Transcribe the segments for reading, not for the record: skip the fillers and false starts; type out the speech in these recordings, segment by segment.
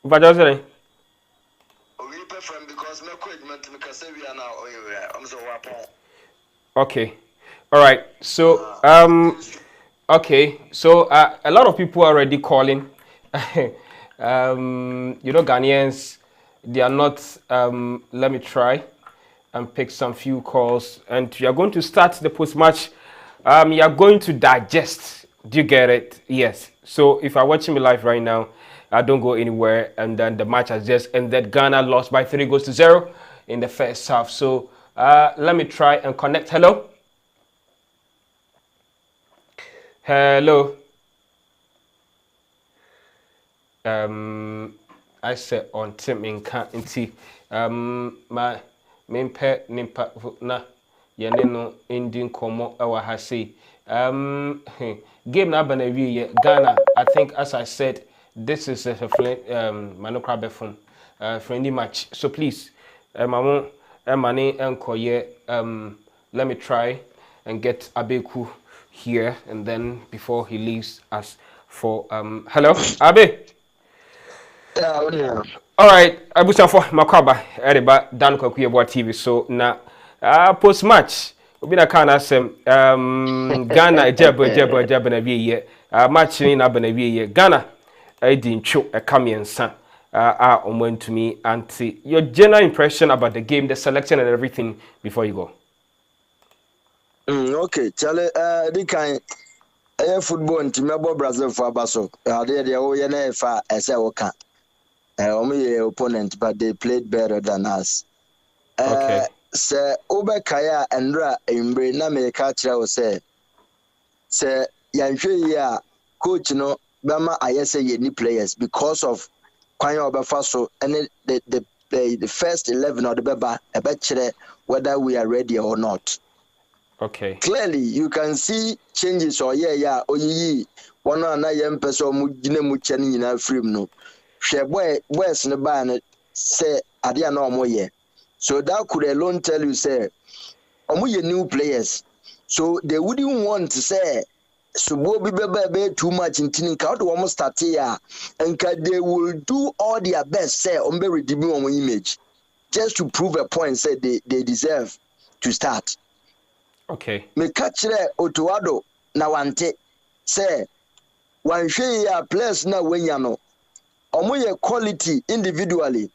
But just saying. We prefer because my equipment because we are now I'm so weapon. Okay. All right. So Uh, okay. So a lot of people are already calling. Ghanaians, they are not. Let me try and pick some few calls, and we are going to start the post match. You are going to digest. Do you get it? Yes. So if you're watching me live right now, don't go anywhere. And then the match has just ended. Ghana lost by 3 goals to 0 in the first half. So let me try and connect. Hello. Hello. I said on Tim in nti my mempɛ nipa na yɛne no ndi nkɔmmɔ ɛwɔ ha sei. Game na aba na Ghana, I think as I said, this is a manokra bɛfom friendly match. So please, mamo emane enkoye let me try and get Abeku here and then before he leaves us for hello Abe. yeah. All right, abusafo makwaba ereba dan kwakuye bo TV so na post match obi na kan asem Ghana ejaba na wiye match ni na bana wiye Ghana di ntwo ekamiensa omantumi anti your general impression about the game, the selection and everything before you go. Okay, Charlie, the kind football and Timabo Brazil for Basso. They all fa as I can. Only opponent, but they played better than us. Okay. Sir Obakaya and Ra Imbre na me catch say Yanjia coach no Bama ayese ye ni players because of Kwanya Obafaso and the first 11 or the Beba a whether we are ready or not. Okay. Clearly you can see changes or oyi one na yem person mu gine mu chani nyina frame no. Hwe boys ne ba no say ade na omoye. So that could alone tell you say omoye new players. So they wouldn't want to say Subo be too much in tinka do almost start here and they will do all their best say ombe redeem on image just to prove a point say they deserve to start. Okay. Me catch Otuado na wante say wanhwe ya players na wenya no omoye quality individually,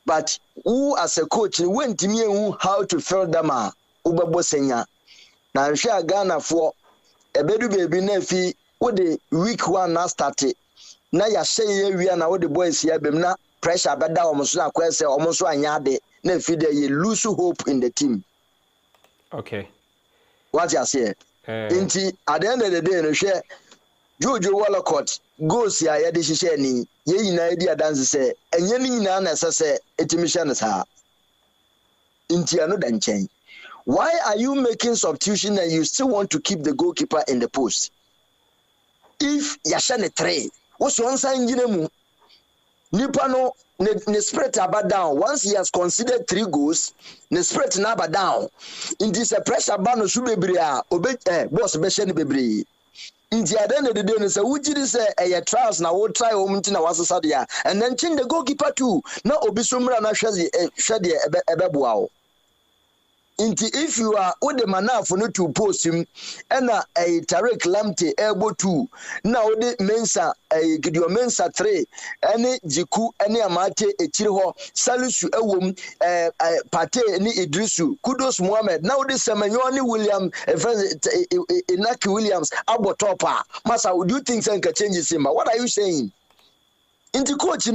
but who as a coach wentimi who how to fill them a ubabo senya na nhwe Ghana for ebedu baby na fi wo de week 1 na start na ya hye wi na wo de boys ya bem na pressure beda omo so na kwese omo so anya ade na fi de you lose hope in the team. Okay. What you say? Inti at the end of the day no hwe Jojo Wallacott goes ya yede hihye ni ye nyina edi adanse se enye ni nyina na sese etimisha ne sa inti ano da nchen. Why are you making substitution and you still want to keep the goalkeeper in the post? If yashane 3 what's one sign mu nipa no ne spirit aba down once he has considered 3 goals ne spirit na aba down inti se pressure ba no su bebre a boss be hye ne bebre. Inti adene de no say wugiri say trials na wo try o mti na wasesa de and then chin the goalkeeper too na obi so mra na hwede ebeboa o. Inti if you are with the manaf no to post him and a Tarek Lamte able to now the Mensa a Gideon Mensa 3 any Jiku any Amate Echiriho Salisu Ewum Pate ni Idrisu Kudos Mohammed now this Semanyoni William Inaki Williams Abotopa Masa, would you think Sanka changes him? What are you saying? Inti coach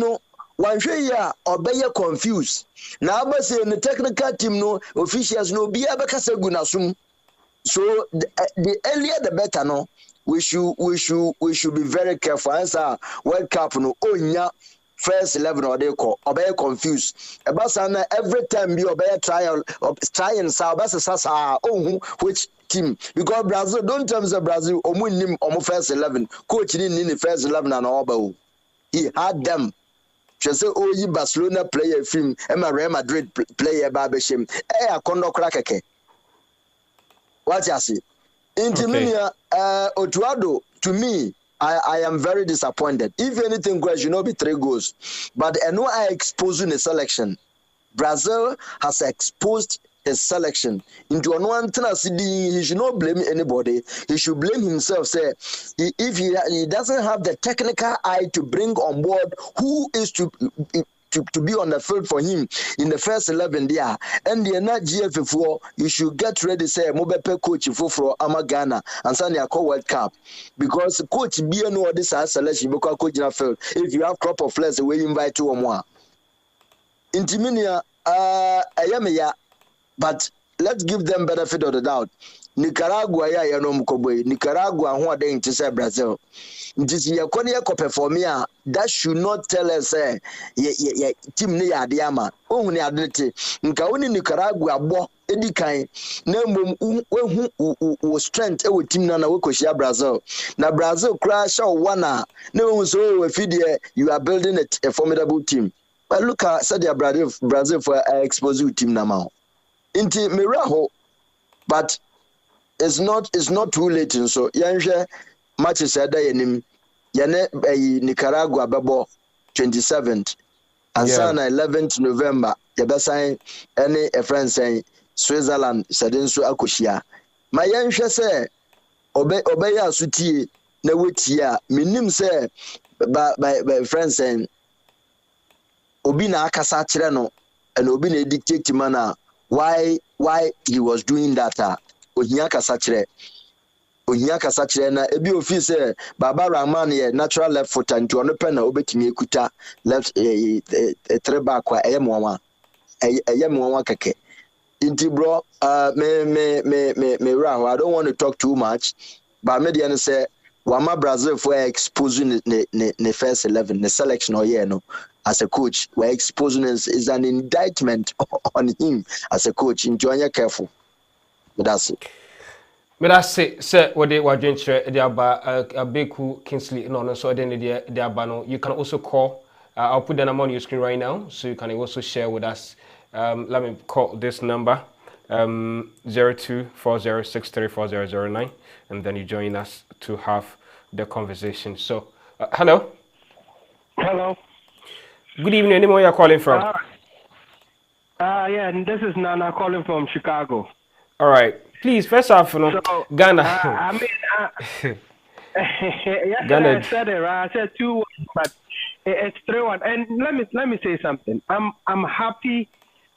wanhwe ya obeye confused na abase the technical team no officials no be abekasa gunasum. So the earlier the better no. We should be very careful. Answer World Cup no onya first 11 or they call obey confused ebasa every time be obey trial try and sa sasa which team because Brazil don't tell me Brazil omunim omu first 11 coach ni first 11 and oba he had them. She say oyi Barcelona player film Emma Real Madrid player babeshim akondo krakeke. What you say? Intimia Otuado to me I am very disappointed. If anything, guys, you know, be 3 goals. But and no, I exposing the selection. Brazil has exposed his selection into one thing. He should not blame anybody. He should blame himself. Say, if he doesn't have the technical eye to bring on board who is to be on the field for him in the first 11 there, and the not GF4, you should get ready. Say, Mobepe coach for Amagana and Sanya World Cup, because coach be no this selection because coach in the field. If you have crop of players, we invite 2 or more. Intiminia, but let's give them benefit of the doubt. Nicaragua ya no mkobwe. Nicaragua who are there to say Brazil. Ntisi ya koni ya performia. That should not tell us team ni ya diama. Ohun ni adete. Nka oni Nicaragua bo edikan na we strength we team na we koshia Brazil. Na Brazil crash wana na we so we feed you are building a formidable team. But look at Sadia Brazil for exposure team now. Inti miraho, but it's not too late. And so yanje matches ada yenim yane Nicaragua babo 27th and sana 11th November yabasan any a friend saying Switzerland sadenso akoshia. Ma yanje say obeya sutie na wetia minim say by friends saying obi na akasa kire no and obi na dictate mana why he was doing that. Ohia kasa kire na ebi ofi say Baba Rahman ye natural left foot and to no pen na obetimi ekuta left 3 back kwa eyemwa keke inti bro me raho. I don't want to talk too much, but median say Wama Brazil for exposing the first 11 the selection or no as a coach. We're exposing is an indictment on him as a coach. Enjoy your careful. But that's it. But that's it. Sir, what they were doing a big Kingsley no so then the abano. You can also call. I'll put the number on your screen right now, so you can also share with us. Let me call this number 0240634009, and then you join us to have the conversation. So, hello. Hello. Good evening. Anyone you're calling from? Yeah, and this is Nana calling from Chicago. All right. Please, first off, Ghana. Ghana. I said it right. I said 2-1, but it's 3-1. And let me say something. I'm happy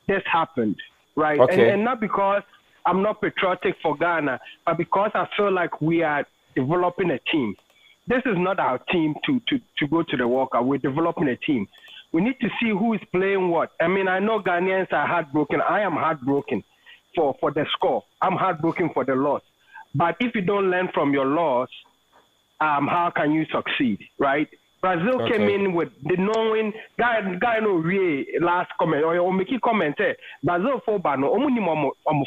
this happened, right? Okay. And not because I'm not patriotic for Ghana, but because I feel like we are developing a team. This is not our team to go to the World Cup. We're developing a team. We need to see who is playing what. I mean, I know Ghanaians are heartbroken. I am heartbroken for the score. I'm heartbroken for the loss. But if you don't learn from your loss, how can you succeed, right? Brazil came in with the knowing guy no really last comment or make a comment. Brazil for Bano,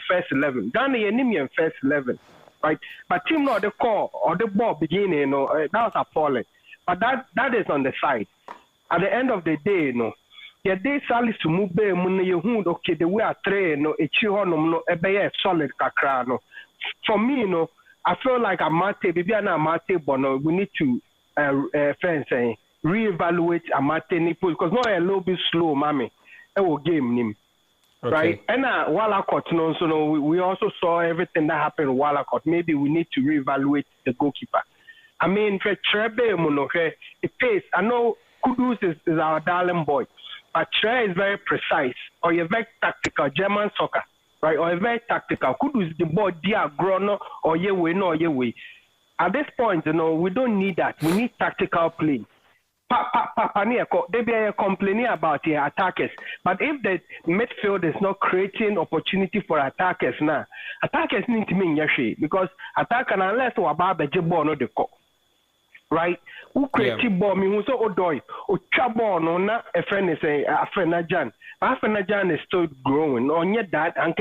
first 11. Ghana enemy first 11, right? But team not the core or the ball beginning, that was appalling. But that is on the side. At the end of the day, the day salis to move okay, the way I train, solid kakra. For me, I feel like Amate, maybe an Amate Bono, we need to reevaluate Amate because not a little bit slow, mommy. It will game him. Okay. Right? And Wallacott, we also saw everything that happened in Wallacott. Maybe we need to reevaluate the goalkeeper. I mean, for Trebe, it pays. I know Kudus is our darling boy, but Tre is very precise, or you're very tactical, German soccer, right? Or you're very tactical. Kudus the ball, dear grono, or ye way, no, ye way. At this point, we don't need that. We need tactical play. They be complaining about the attackers, but if the midfield is not creating opportunity for attackers now, attackers need to mean yashi because attacker unless we about the ball no the call. Right? Who create ball? Me who so odoy, ball no na a friend is a friend Jan. Jan is still growing. On yet that, and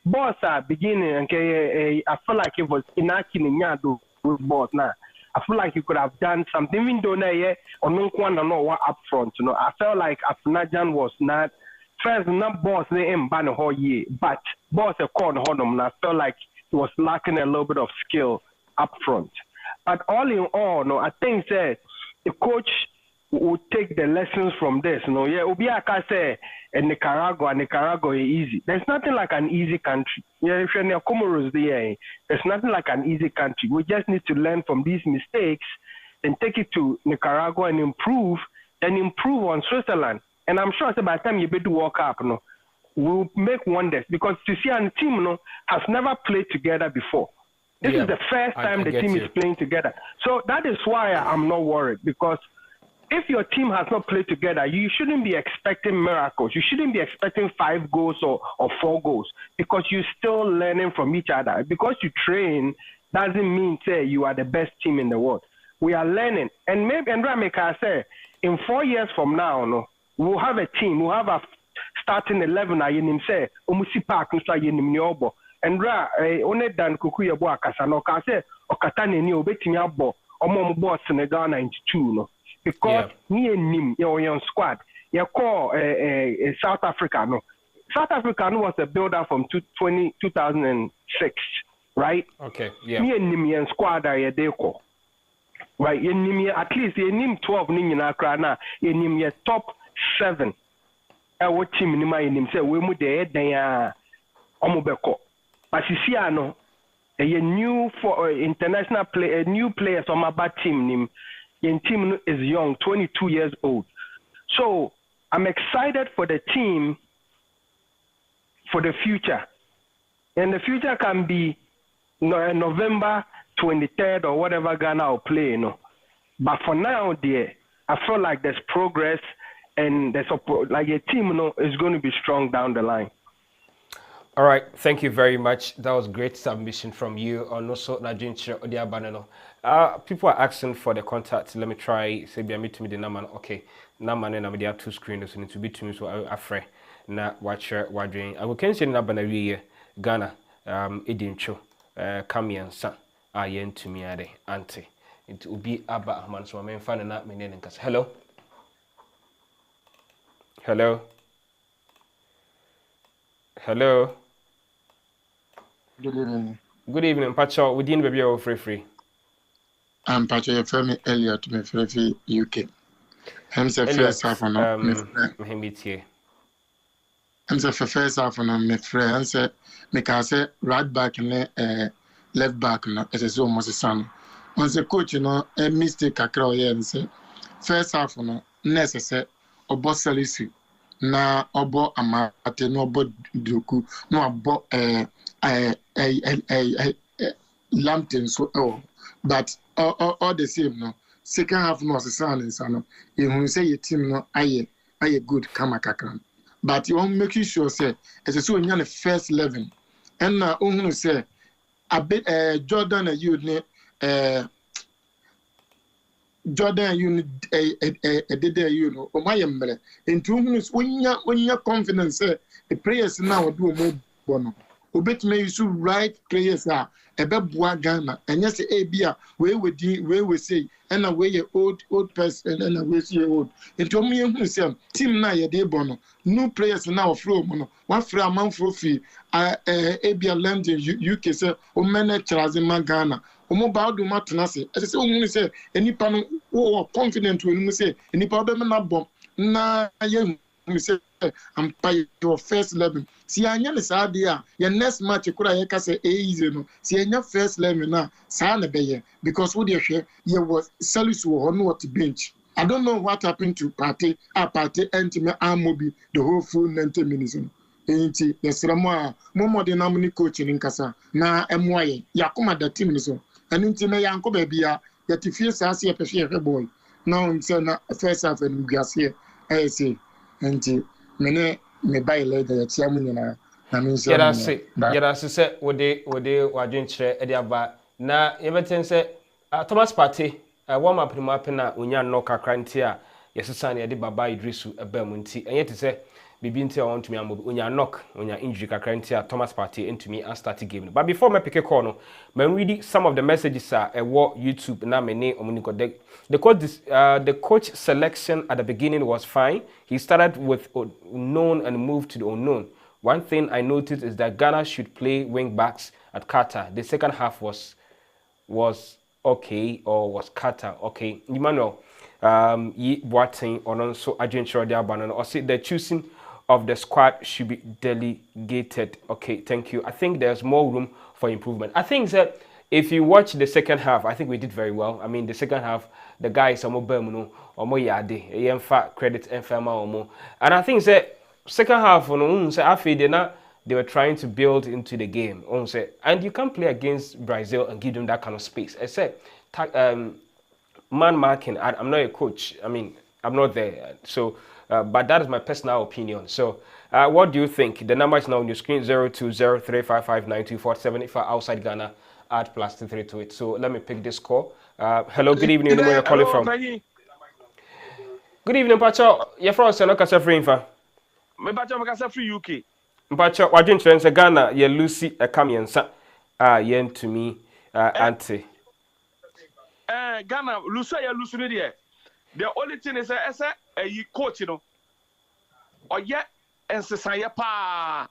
boss are beginning, and I feel like it was inactive in Yado with boss now. I feel like you could have done something, even though or no one know what up front. I felt like Afnajan was not first not boss in ban a whole year, but boss a corner honum. I felt like he was lacking a little bit of skill up front. But all in all, no, I think that the coach will take the lessons from this. No, yeah, Obiaka say Nicaragua is easy. There's nothing like an easy country. Yeah, if you're near Comoros there, there's nothing like an easy country. We just need to learn from these mistakes and take it to Nicaragua and improve on Switzerland. And I'm sure by the time you be to World Cup, no, we'll make wonders because Tunisian team, no, has never played together before. This is the first time the team is playing together. So that is why I'm not worried, because if your team has not played together, you shouldn't be expecting miracles. You shouldn't be expecting 5 goals or 4 goals, because you're still learning from each other. Because you train doesn't mean say you are the best team in the world. We are learning. And maybe, and Ramika say, in 4 years from now, no, we'll have a team, we'll have a starting 11, I say, Omusi Park, and only dan Kukuya Boakasa, no, Kase, or Katani, you betting your ball, or Momo Senegal 92, no. Because me and him, your squad, you call South Africa. No, South Africa was a builder from 2006, right? Okay, yeah. Me and him, your squad are they call, right? You name at least you name 12 in Accra. You name your top 7. What team in my name say we move there? They are omobeko. But you see, I know a new for international play, a new players on my bad team name. Your team is young, 22 years old. So I'm excited for the team for the future. And the future can be November 23rd or whatever Ghana will play, you know. But for now, dear, I feel like there's progress and there's like a team, you know, is going to be strong down the line. All right, thank you very much. That was great submission from you. Also, people are asking for the contact. Let me try. Say, be me to me the number. Okay, number and there are 2 screens. So need to be to me. So I afraid na watcher doing. I will cancel the number na Ghana. Edincho. Come here, son. I yen to me ade auntie. It will be Abba Ahman. So I'm finding out my name. Hello. Hello. Hello. Good evening. Good evening, Pacho. Within baby or free. I'm Pacho. Your family Elliot, my free UK. I'm the first half on me. I'm the first half on my friend. I'm the because right back and left back no. It's almost the same. Once the coach, you know, a mistake akra here and say first half no necessary obo salisi na obo amate no obo doku no obo Lampton so but all the same no second half no silence no you say your team no aye good kamakakran but you want making sure say as so you the first 11 and na ohunu say a bit Jordan you ne Jordan you did you know o my emble into ohunu when you confidence say the prayers now do more bono obet me you right players are ebeboa Ghana and yes abia we say and a way old person and a way say old into me who say team na ye dey bono new players now from no one from man for fee abia London UK say o manage Razima Ghana o mo ba do matena say say o mu say enipa no confident we mu say enipa be na bom na ye say I'm by your first 11. See, I know this idea. Your next match, you could have say easy. No, see, your first 11 now, Sana Bayer, because what you share, you was Salis or not bench. I don't know what happened to party, and to me, Amobi, the whole full 90 minutes. Ain't it? Yes, Ramwa, Momo, the nominee coaching in Casa. Now, MY, Yakuma, the team is on. And into my uncle baby, yet if you say a boy. Now, it's first half and we are here. I say, and me buy later that na me say yada se wode wadwen kire e dia ba na yebeten se Thomas Partey warm up no apena onya no kakra nti a yesesa na ye de Baba Idrisu eba mu nti enye te se bibi nti a want me amobi onya injury kakra nti a Thomas Partey ntumi a start game. But before me pick a call no man read some of the messages are YouTube na me ne omuniko the coach selection at the beginning was fine. He started with known and moved to the unknown. One thing I noticed is that Ghana should play wing backs at Qatar. The second half was okay, or was Qatar? Okay, Emmanuel, Boateng or also Argentina de Abano, or say the choosing of the squad should be delegated. Okay, thank you. I think there's more room for improvement. I think that if you watch the second half, I think we did very well. I mean, the second half, the guys are more bermuno or more yade, in fact, credit and firma or more. And I think that second half, they were trying to build into the game. And you can't play against Brazil and give them that kind of space. Except man marking. I'm not a coach. I mean, I'm not there. So, but that is my personal opinion. So, what do you think? The number is now on your screen: 0203559247. If you're outside Ghana, add +23 to it. So let me pick this call. Hello, good evening. Where you're calling from? Good evening, Pacho. You're from Senokasa Free Infa. Me Pacho, me kasa free UK. Pacho, what do you say? Ghana, you Lucy a Kamiansa. Yen to me, Auntie. Ghana, Lucy, you Lucy there. The only thing is, you coach, you know, or yet, and say, pa.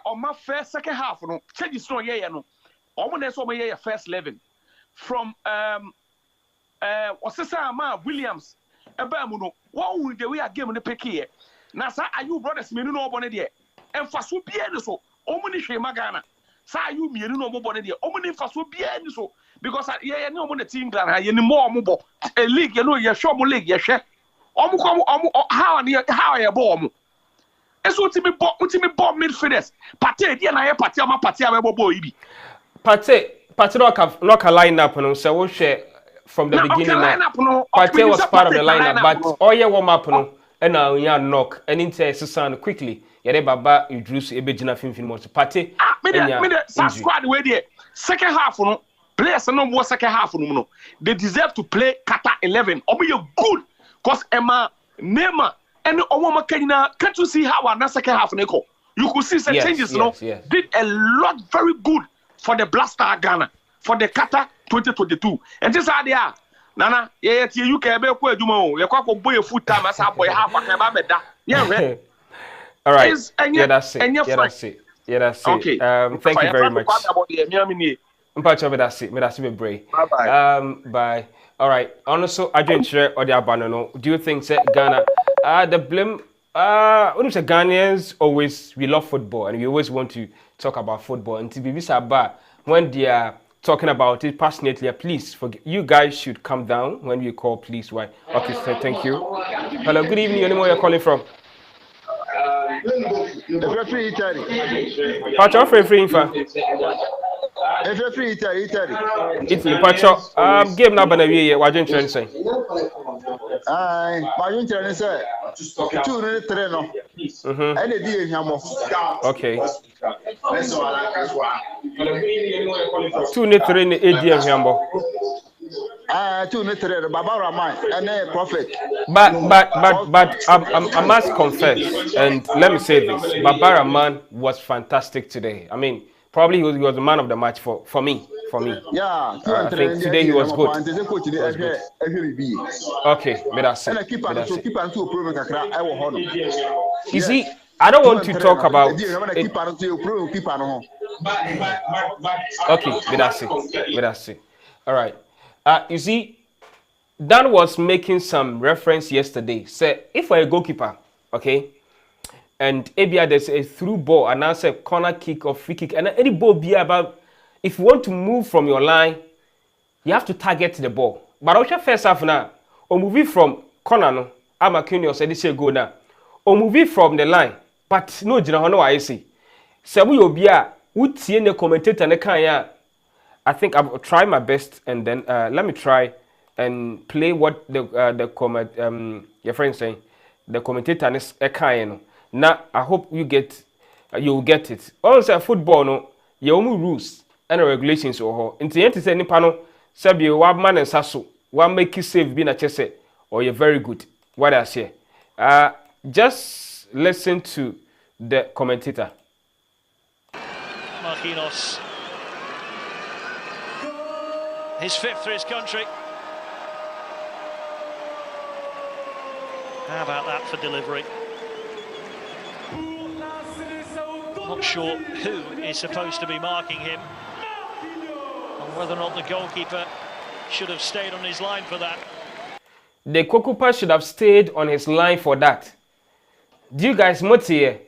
On my first second half, no, change is no, yeah, no. Almost so my first 11 from what's this Williams. Ebamuno, what would the way I game on the pick here? Now, sir, are you brothers? Me no more there. And for so be so, omni shema Ghana. Sir, you me no more there. Omni for so be so because yeah, no more the team Ghana. You need more mobile a league. You know, you show more league. You share. How you bomb? And so to me bomb midfielders. Pate, dear, I pate my pate. I will boy be. Pate not a line up and so we'll share. From the beginning, Pate was part of the lineup, but all your warm up, and now you knock and into Susan quickly. Yet, Baba, you drew a bit of infant Pate. Squad way there. Second half, players no more second half. They deserve to play Qatar 11. Or be good, cause Emma, Nema, and Omama Kenya. Can't you see how our second half Neko? You could see some changes, did a lot very good for the Blaster Ghana, for the Qatar 2022. And this idea, Nana, yeah, you can be quite dumo. You can't boy a foot time as a boy half a cabada. Yeah, all right. Yeah, that's it. Yeah, that's it. Yeah, that's it. Okay. Thank you very much. Bye. Bye. All right. Also, I didn't share or the abandon. Do you think that Ghana? The blame. When you say Ghanaians, always we love football and we always want to talk about football. And to be bad when they are talking about it passionately, please forget. You guys should calm down when you call, please. Why? Okay, so thank you. Hello, good evening. Anywhere you're calling from? Pacho, free info. Italy, Pacho. Game now, but what you trying to say? My internet say 2-3 no. And the day okay. 2-3 in ADM Hambo. 2-3 Barbara man and Prophet. But I must confess, and let me say this: Barbara man was fantastic today. I mean, probably he was the man of the match for me. Yeah, I think today he was good. Okay, but that's it. You see, I don't want to talk about. Okay, but that's it. All right. You see, Dan was making some reference yesterday. Said if we're a goalkeeper, okay, and ABI there's a through ball and now say corner kick or free kick, and any ball be about. If you want to move from your line, you have to target the ball. But also first half now, or moving from corner, no, I'm a king or say this go now, or moving from the line. But no, you know I see. So we will be would see the commentator and the kind. I think I'll try my best, and then let me try and play what your friend saying. The commentator is a kind. Now I hope you will get it. Also football no, your own rules and regulations or in the end to say any panel, sabi one man and sasso, one make you save being a chese, or you're very good. What I say. Just listen to the commentator. Marquinhos. His fifth for his country. How about that for delivery? Not sure who is supposed to be marking him, and whether or not the goalkeeper should have stayed on his line for that. The goalkeeper should have stayed on his line for that. Do you guys know here?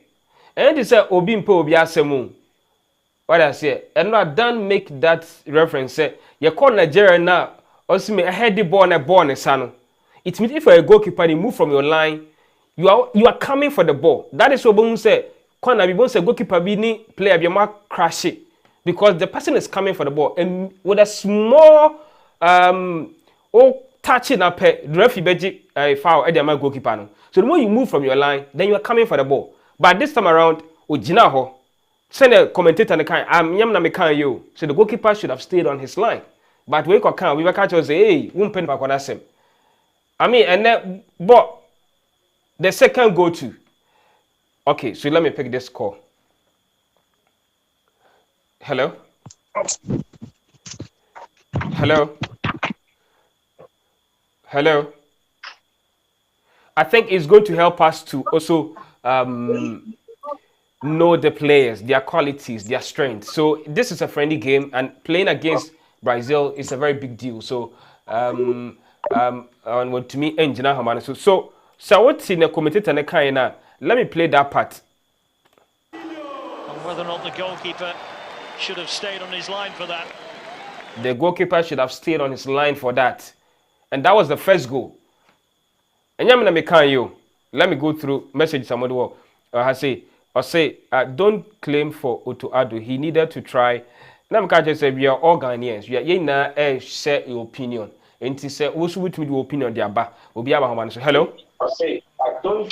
And they say Obi Mpo Obi Asemu. What I say? And I don't make that reference. Say you call Nigeria now. Also, me a head the ball and a ball and sano. It means if you're a goalkeeper, you move from your line. You are coming for the ball. That is what we say. Corner, we say goalkeeper be ni player be mark crash it because the person is coming for the ball and with a small touching up the referee beji foul at the goalkeeper no. So the more you move from your line, then you are coming for the ball. But this time around, Ojina ho send a commentator the kind I'm yam na me kan you. So the goalkeeper should have stayed on his line. But we can we catch us say hey, won't pen back on that same. I mean and then but the second go to. Okay, so let me pick this call. Hello? Hello? Hello? I think it's going to help us to also know the players, their qualities, their strengths. So this is a friendly game, and playing against Brazil is a very big deal. So, to me, engineer Hamana. So what's in the commentator na let me play that part. And whether or not the goalkeeper should have stayed on his line for that. The goalkeeper should have stayed on his line for that. And that was the first goal. And let me go through message somebody I say, don't claim for Otto Addo. He needed to try. Now I just say we are all Ghanaians. We are share your opinion. And he said, also with me the opinion there, but we'll be able to hello.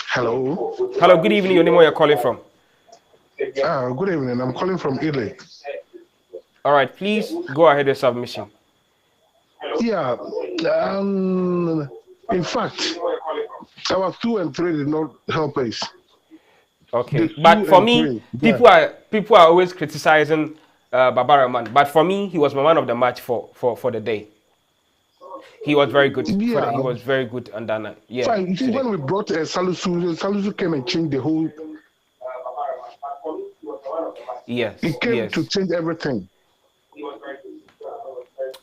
Hello. Hello, good evening. Your name where you're calling from? Good evening. I'm calling from Italy. All right, please go ahead with submission. Yeah. In fact, our 2 and 3 did not help us. Okay, but for me, people are always criticizing Babaraman. But for me, he was my man of the match for the day. He was very good. Yeah. He was very good and done. Yeah. Fine. When we brought Salisu came and changed the whole. Yes. He came to change everything.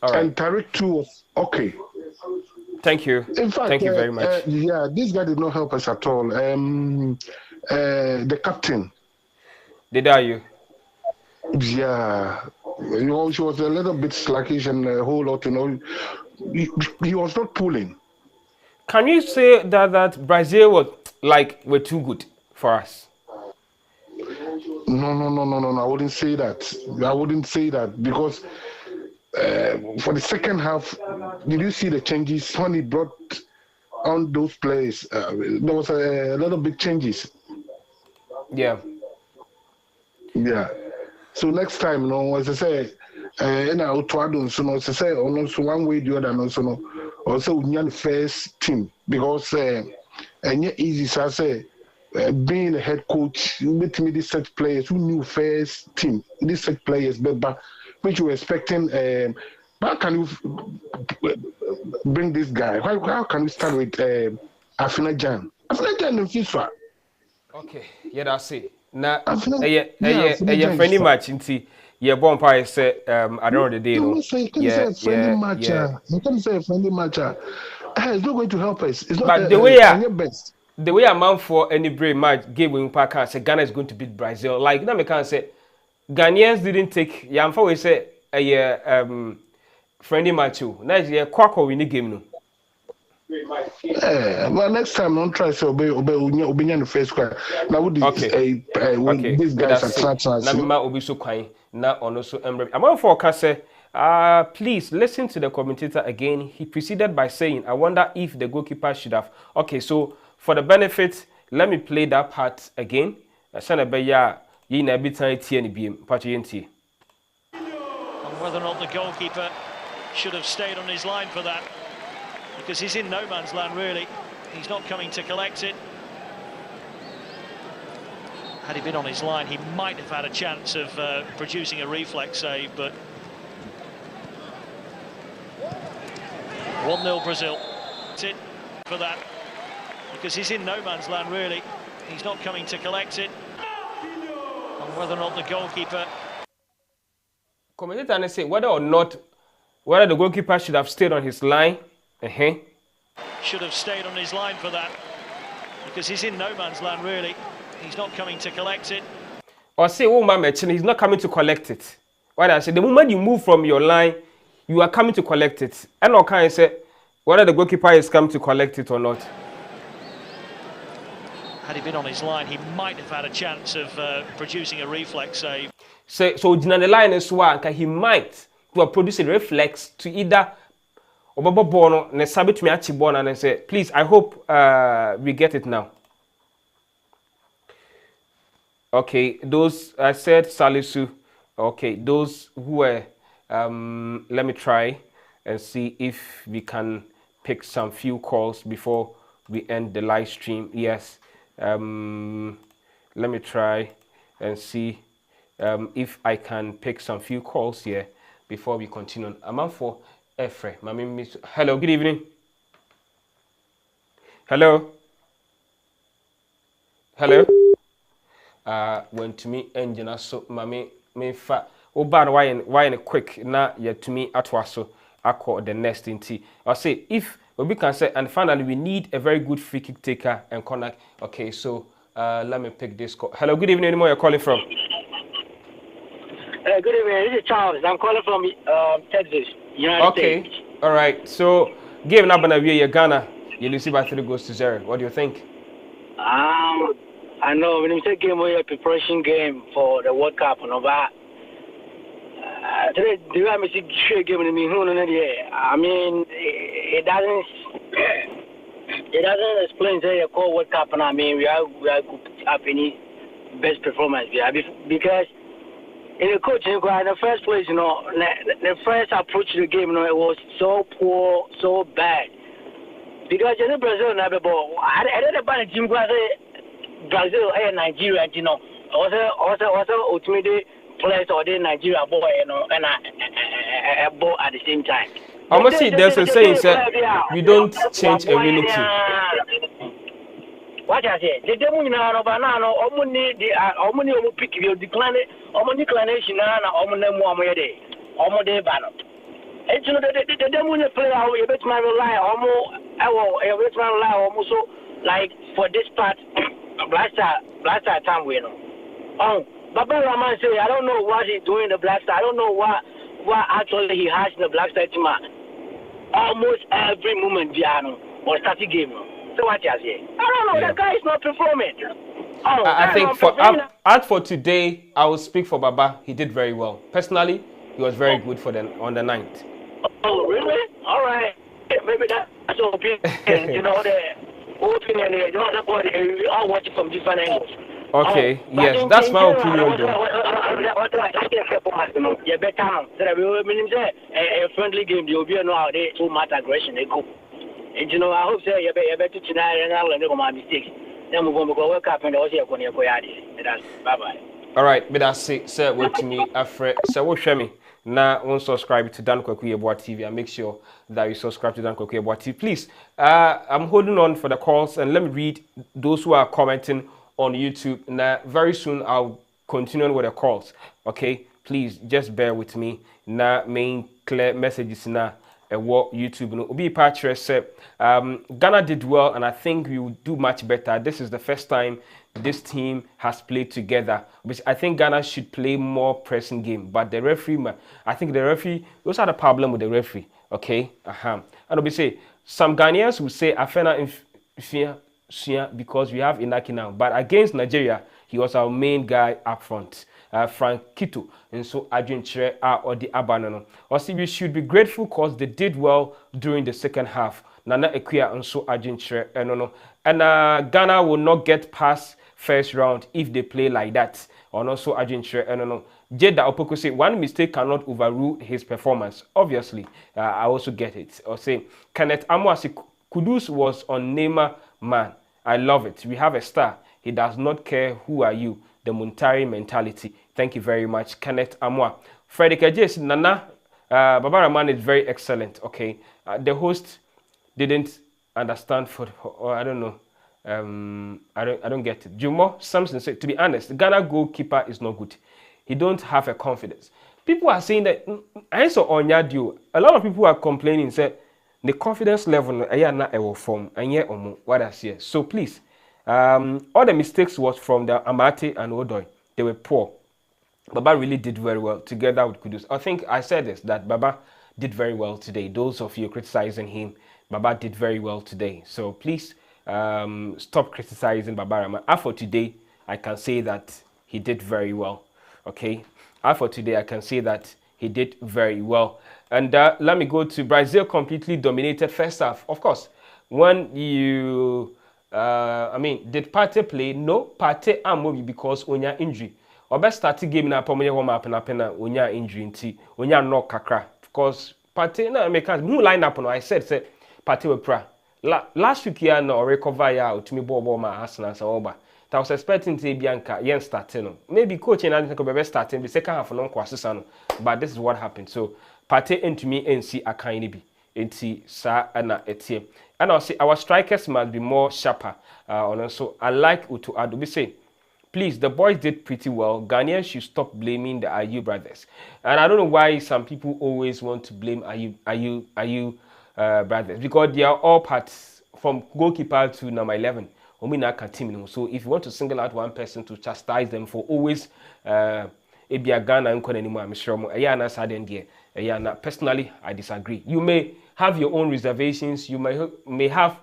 All right. And Tariq too was okay. Thank you. In fact, thank you very much. Yeah, this guy did not help us at all. The captain. Did you? Yeah. She was a little bit slackish and a whole lot, he was not pulling. Can you say that Brazil was were too good for us? No. I wouldn't say that. Because for the second half, did you see the changes when he brought on those players? There was a lot of big changes. Yeah. Yeah. So next time, as I say, in our Tuadon, so as I say, also one way the other, also we need the first team because and yet easy, so I say, being a head coach, you meet me these such players who knew first team, these such players, but which you were expecting. How can you bring this guy? How can we start with Afina Jan? Afina Jan in FIFA. Okay, yeah, that's it. Now, yeah, friendly match into yeah, Bompire said, I don't know the day. You can say friendly match. You can say friendly match. It's not going to help us. It's not. But the way a man for any brave match game when Parker say Ghana is going to beat Brazil. Like that, me can say Ghanaians didn't take. Yamfa we say a friendly match. Now yeah, Kwako win the game no. Well, next time don't try to obey the first cry. Now with these guys are trying. Now me obi so kwan. Now also embrace. I'm for say. Please listen to the commentator again. He proceeded by saying, I wonder if the goalkeeper should have. Okay, so for the benefit, let me play that part again. And whether or not the goalkeeper should have stayed on his line for that, because he's in no man's land really. He's not coming to collect it. Had he been on his line, he might have had a chance of producing a reflex save, but 1-0 Brazil. That's it for that, because he's in no man's land really. He's not coming to collect it. And whether or not the goalkeeper. Commentator say whether or not Whether the goalkeeper should have stayed on his line. Should have stayed on his line for that, because he's in no man's land, really. He's not coming to collect it. Or say, oh, my match, he's not coming to collect it. What I say, the moment you move from your line, you are coming to collect it. And all kind of say, whether the goalkeeper is coming to collect it or not. Had he been on his line, he might have had a chance of producing a reflex save. So the line is one, he might produce a reflex to either Obobo Bono, ne sabit me achi born and say, please, I hope we get it now. Okay, those I said Salisu. Okay, those who were let me try and see if we can pick some few calls before we end the live stream. Yes. Let me try and see if I can pick some few calls here before we continue. I'm out for Efre. Hello, good evening. Hello. Hello. When to me engine so mami me fa oban why in quick na yet to me atwaso akọ the next thing. I say if we can say, and finally we need a very good free kick taker and corner. Okay, so let me pick this call. Hello, good evening. Anymore you're calling from? Good evening. This is Charles. I'm calling from Texas, United States. Okay, all right. So game number na Ghana. You lose by 3 goals to 0. What do you think? I know when you say game, we a preparation game for the World Cup, today, do you have a game in me? I mean, it doesn't explain say a call World Cup, and I mean we are up any best performance because in the coaching, in the first place, the first approach to the game, it was so poor, so bad. Because in Brazil, I didn't about the team Brazil and Nigeria, also ultimately players or the Nigeria boy, and a ball at the same time. I see there's a saying, sir, we don't change a winning team. What I say, the demo now, banana, omuni pick your declination, omode banner. And you know, the demo play out, you bet my rely almost like for this part, blaster time we know. Oh, Baba Rahman say, I don't know what he's doing in the blaster. I don't know what actually he has in the blaster team. Almost every moment, Viano, or starting game. So what you say? I don't know. The guy is not performing. I think for today, I will speak for Baba. He did very well. Personally, he was very good for on the 9th. Oh, really? All right. Maybe that's your opinion. The opinion. You know, we all watch it from different angles. Okay. Yes, that's my opinion, though. Yeah, better. A friendly game. You'll be they too much aggression. They go. And I hope so. You better tonight and I'll learn my mistakes. Then we're going to go work up and also going to go bye bye. All right, but that's it. Sir, wait to me. Afre, sir, what show me? Now, on subscribe to Dan Kwaku Yeboah TV and make sure that you subscribe to Dan Kwaku Yeboah TV. Please, I'm holding on for the calls and let me read those who are commenting on YouTube. Now, very soon I'll continue with the calls. Okay, please just bear with me. Now, main clear messages now. What YouTube no Obi Patre said Ghana did well and I think we will do much better. This is the first time this team has played together. Which I think Ghana should play more pressing game. But the referee, I think the referee, those are the problem with the referee. Okay? And Obi say some Ghanaians will say Afena because we have Inaki now. But against Nigeria, he was our main guy up front. Frank Kito and so Adrian Chere or the Abanono. Or see, we should be grateful because they did well during the second half. Nana Equia and so Adrian Chere and Ghana will not get past first round if they play like that. Or also Adrian Chere Jeda Opoko say one mistake cannot overrule his performance. Obviously, I also get it. Or say Kenneth Amwasi Kudus was on Neymar man. I love it. We have a star. He does not care who are you. The Muntari mentality. Thank you very much, Kenneth Amwa. Frederick Ajes, Nana, Baba Rahman is very excellent. Okay, the host didn't understand or I don't know. I don't get it. Jumo Samson said, to be honest, the Ghana goalkeeper is not good. He don't have a confidence. People are saying that I saw on Yadio. A lot of people are complaining, say the confidence level I not ever form and yet what I see. So please, all the mistakes was from the Amate and Odoi. They were poor. Baba really did very well together with Kudus. I think I said this, that Baba did very well today. Those of you criticizing him, Baba did very well today. So please stop criticizing Baba Rama. For today, I can say that he did very well. Okay? For today, I can say that he did very well. And let me go to Brazil. Completely dominated first half. Of course, when you, did Partey play? No, Partey movie because Onya injury. Or best start game na pomoye warm up na pena Onya injury nti Onya knock kakra because Partey na make who line up no I said say Partey we pra last week ya na recover ya utimi ball ma Arsenal sa oba. I was expecting to be Bianca yen starting no. Maybe coach and I think be starting the second half no kwa sisa no. But this is what happened. So Partey into me NC akan bi. Enti sa na etie. And I'll say our strikers must be more sharper. So I like Utu Adobe say please, the boys did pretty well. Ghanaians should stop blaming the Ayew brothers. And I don't know why some people always want to blame Ayew brothers. Because they are all parts from goalkeeper to number 11. So if you want to single out one person to chastise them for always Ebia Ghana and anymore, I'm sure. Personally, I disagree. You may have your own reservations. You may have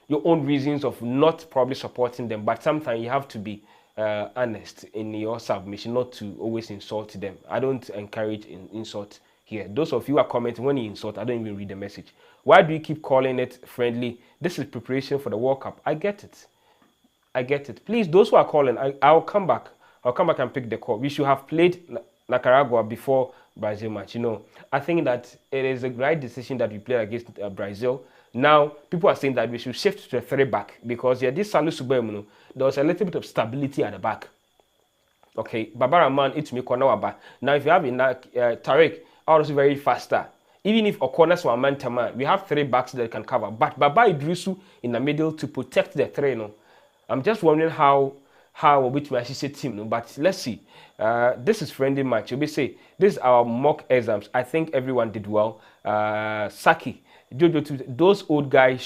your own reasons of not probably supporting them. But sometimes you have to be honest in your submission, not to always insult them. I don't encourage insult here. Those of you who are commenting when you insult, I don't even read the message. Why do you keep calling it friendly? This is preparation for the World Cup. I get it. Please, those who are calling, I'll come back. I'll come back and pick the call. We should have played Nicaragua before Brazil match. I think that it is a right decision that we played against Brazil. Now, people are saying that we should shift to a 3-back because this Salu Subemu, there was a little bit of stability at the back. Okay, Babara man, it's me corner. Now, if you have Tariq, also very faster. Even if Okonas were man to man, we have 3 backs that can cover. But Baba Idrisu in the middle to protect the 3. I'm just wondering how which match is a team. But let's see. This is friendly match. You'll be say this is our mock exams. I think everyone did well. Saki, Jojo, those old guys.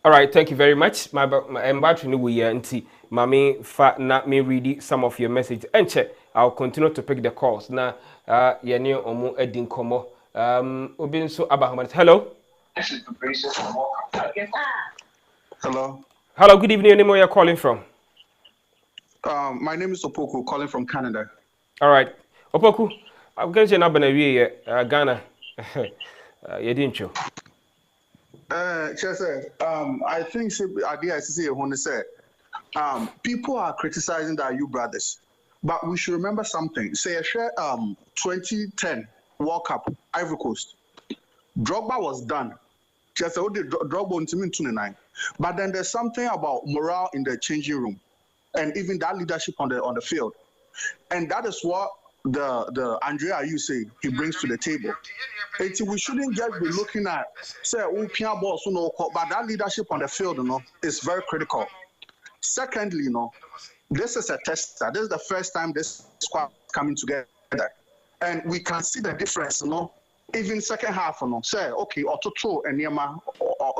All right, thank you very much. My battery no we anti mami fa na me read some of your message. And check, I'll continue to pick the calls. Na yene omo edin komo. Obin so Abahamat. Hello. Hello. Hello, good evening. Any more you're calling from? My name is Opoku, calling from Canada. All right. Opoku, I'm going to say Ghana. You didn't show. I think people are criticizing the Ayew brothers, but we should remember something. Say, 2010 World Cup, Ivory Coast. Drogba was done. Drogba on 29. But then there's something about morale in the changing room, and even that leadership on the field, and that is what the Andrea Ayew say he brings to the table. We shouldn't just be looking at say balls, but that leadership on the field, is very critical. Secondly, this is a tester. This is the first time this squad is coming together, and we can see the difference. Even second half, say okay, Ototo and Niema,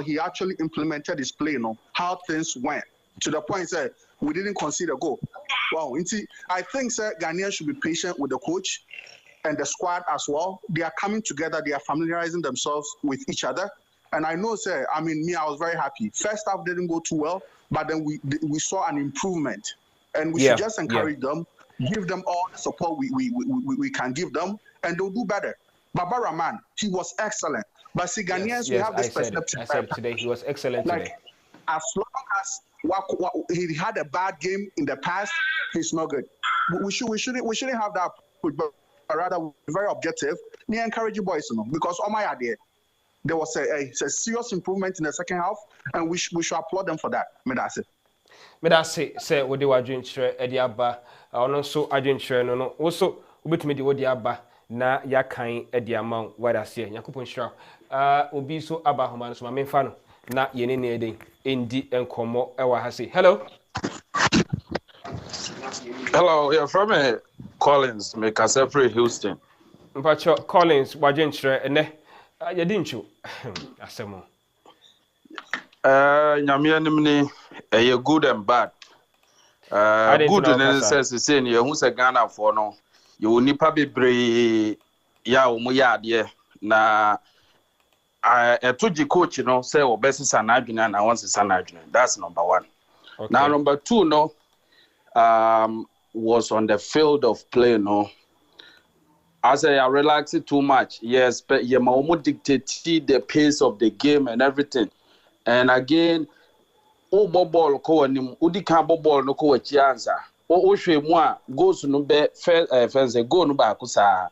he actually implemented his play. How things went to the point that we didn't concede a goal. Wow, I think Ghanaians should be patient with the coach and the squad as well. They are coming together. They are familiarizing themselves with each other. And I know, sir, I mean, me, I was very happy. First half didn't go too well, but then we saw an improvement. And we should just encourage them, give them all the support we can give them, and they'll do better. Barbara, man, he was excellent. But see, Ghanaians, we have this perception. I said today, he was excellent today. As long as he had a bad game in the past, he's not good. We shouldn't have that approach, but rather we're very objective. We encourage you boys, because all my idea, there was a serious improvement in the second half, and we should applaud them for that. Medase say we dey wadwen kire e dey aba ono so adwen kire no no wo so obetumi dey wo dey aba na yakan e dey ama wadase yakopon hira obi so aba homa no so ma memfa no na yene ne eden endi enkomo e wa ha say hello you're from Collins me Casefrey Houston mpacho Collins wadwen kire ene yedi nchu asemo nyame anim ni good and bad. Good in the sense saying you say Ghana for no. You nipa bebre ya omo ya de na etoji coach no say obesi sanadwena na once sanadwena. That's number one. Okay. Now number two no was on the field of play no. I say I relax it too much. Yes, but you ma dictate the pace of the game and everything. And again, ball ko anim, udi kan ball no ko achi answer. Hwe mu a goals no be first goal no ba ko sa.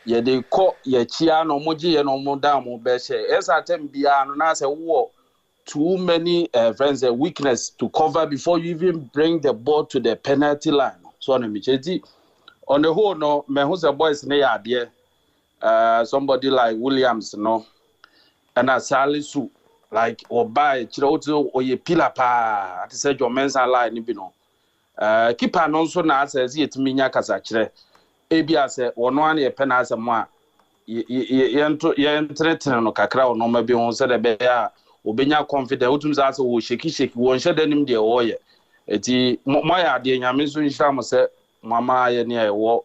Ye dey ko ye chia no mo je no mo da mo be she. Esa tem bia no na say wo too many friends weakness to cover before you even bring the ball to the penalty line. So na me cheti on the whole no me who say boys na ya de somebody like Williams no and Salisu like or buy chiro or ye pillar pa at say your men's line bi no keeper no so na says yet minya kasa kire ebia say ono an ye penalty mo a ye entreten no kakra ono ma bi won say de be ya obenya confident otum say wo sheki won hye danim de wo ye eti mo ya de nyame so nhira mo say mama ye ne wo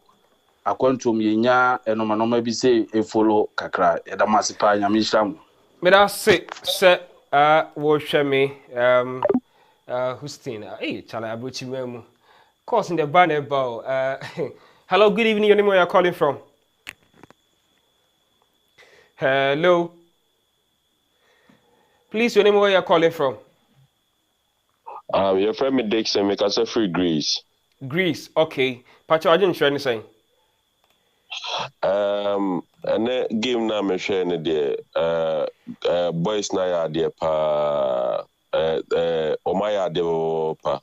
akwantum ye nya enoma no ma bi say e follow kakra e da masipa nyame nhira mo me da say wo hwe me Houston chala abrochi memu course in the banner ball hello good evening your name where you're calling from hello please your name where you're calling from your friend me Dixon me can say free Greece okay pacho I didn't share anything and game na me share ne de boys na ya de pa o ma ya de pa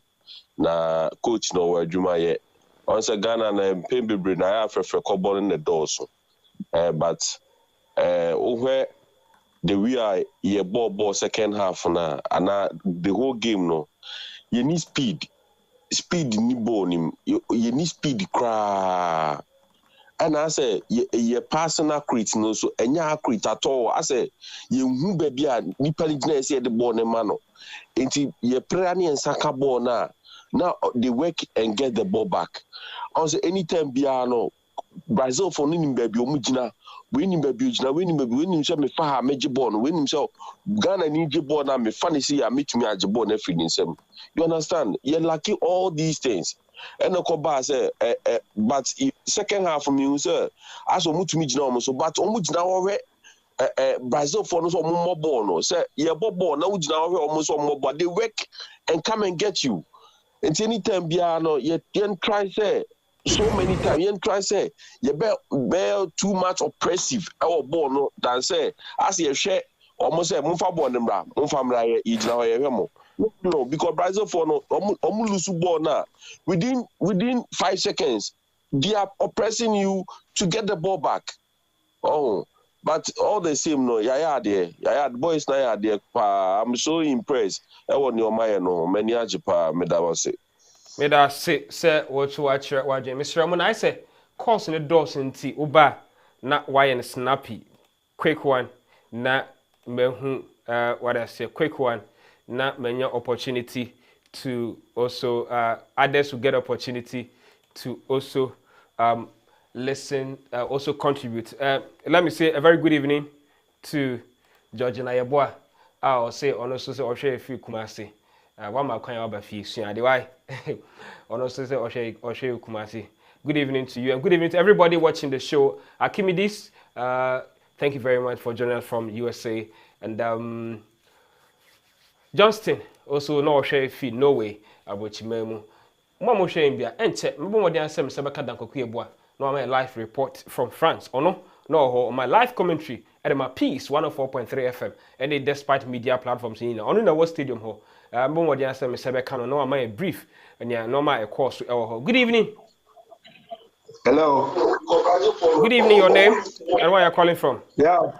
na coach no wa adwuma ye on say Ghana na pembebre na ya frefre kobol in the doors but where the we are ye ball second half na and the whole game no you need speed ni ball ni you need speed cra. And I say, ye personal crit no so enya crit at all. I say, ye hu baby a nipa ni gina say the ball ne mano. Enti ye prayer ni ensaka ball na now they work and get the ball back. I say anytime bia no Brazil for ni baby omu gina we ni baby say me fa ha meje ball no we ni say Ghana ni je ball na me fa ni see ya metumi age ball na free nsem. You understand? Ye lucky all these things. And the say, but second half from you, sir, as mutumi jina omo so, but omu jina wawe Brazil for no so more ball no, say ye ball na jina wawe almost more ball. They work and come and get you. And anytime bia no, ye try say so many times, ye try say ye be too much oppressive. Our ball no than say as ye share almost say mumfa ball nembra, mumfa mra ye jina wawe mo. No, because Brazil for no lose ball now. Within 5 seconds, they are oppressing you to get the ball back. Oh, but all the same, no, the boys now there. I'm so impressed. I want your mind, no, many ajipa medawase. Medase say what you watch Mr. Ramon. I say, course in the doors in tea uba na why snappy, quick one na mehu what I say, quick one. Na many opportunity to also others will get opportunity to also listen, also contribute. Let me say a very good evening to George na yeboa o say ono so say ohwe fi Kumasi wa ma kwan aba fi sua de why ono so say ohwe Kumasi. Good evening to you and good evening to everybody watching the show. Akimidis, thank you very much for joining us from USA. And Johnston, also no share fi Norway, Abochimemu. Mamo share bia enche, mbo mo dia sem sebeka dankoku eboa. No my live report from France. Ono no my live commentary at my piece 104.3 FM. And despite media platforms in ono na what stadium ho. Mbo mo dia sem sebeka no my brief and ya normal a course. Good evening. Hello. Good evening, your name and where you're calling from? Yeah,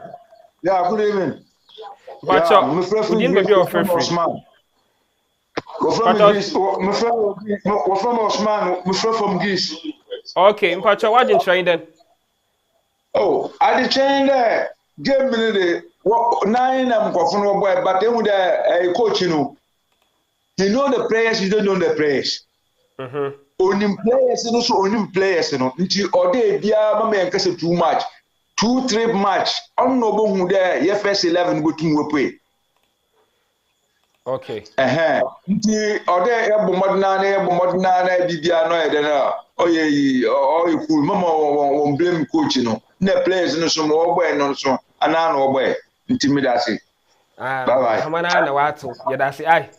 good evening. But yeah, we didn't be your free. We're from Osman. We're from Greece. Okay, Mpacho, what did you train then? Oh, I did train there. Give me the 9 I'm going boy, but then with a coach, you know the players, you don't know the players. Only players, and also only players, you know. Until all day, mama and too much. 2-3 match. I don't know who there. Your first 11 working with play. Okay. Until all day, Bomodana, Bibia, no, then oh yeah, oh you cool. Mama won't blame coach, you know. No players, no some more boy, no so. And I know boy. Intimidation. Bye bye. Come on, I know what to. Yeah, that's it. Aye.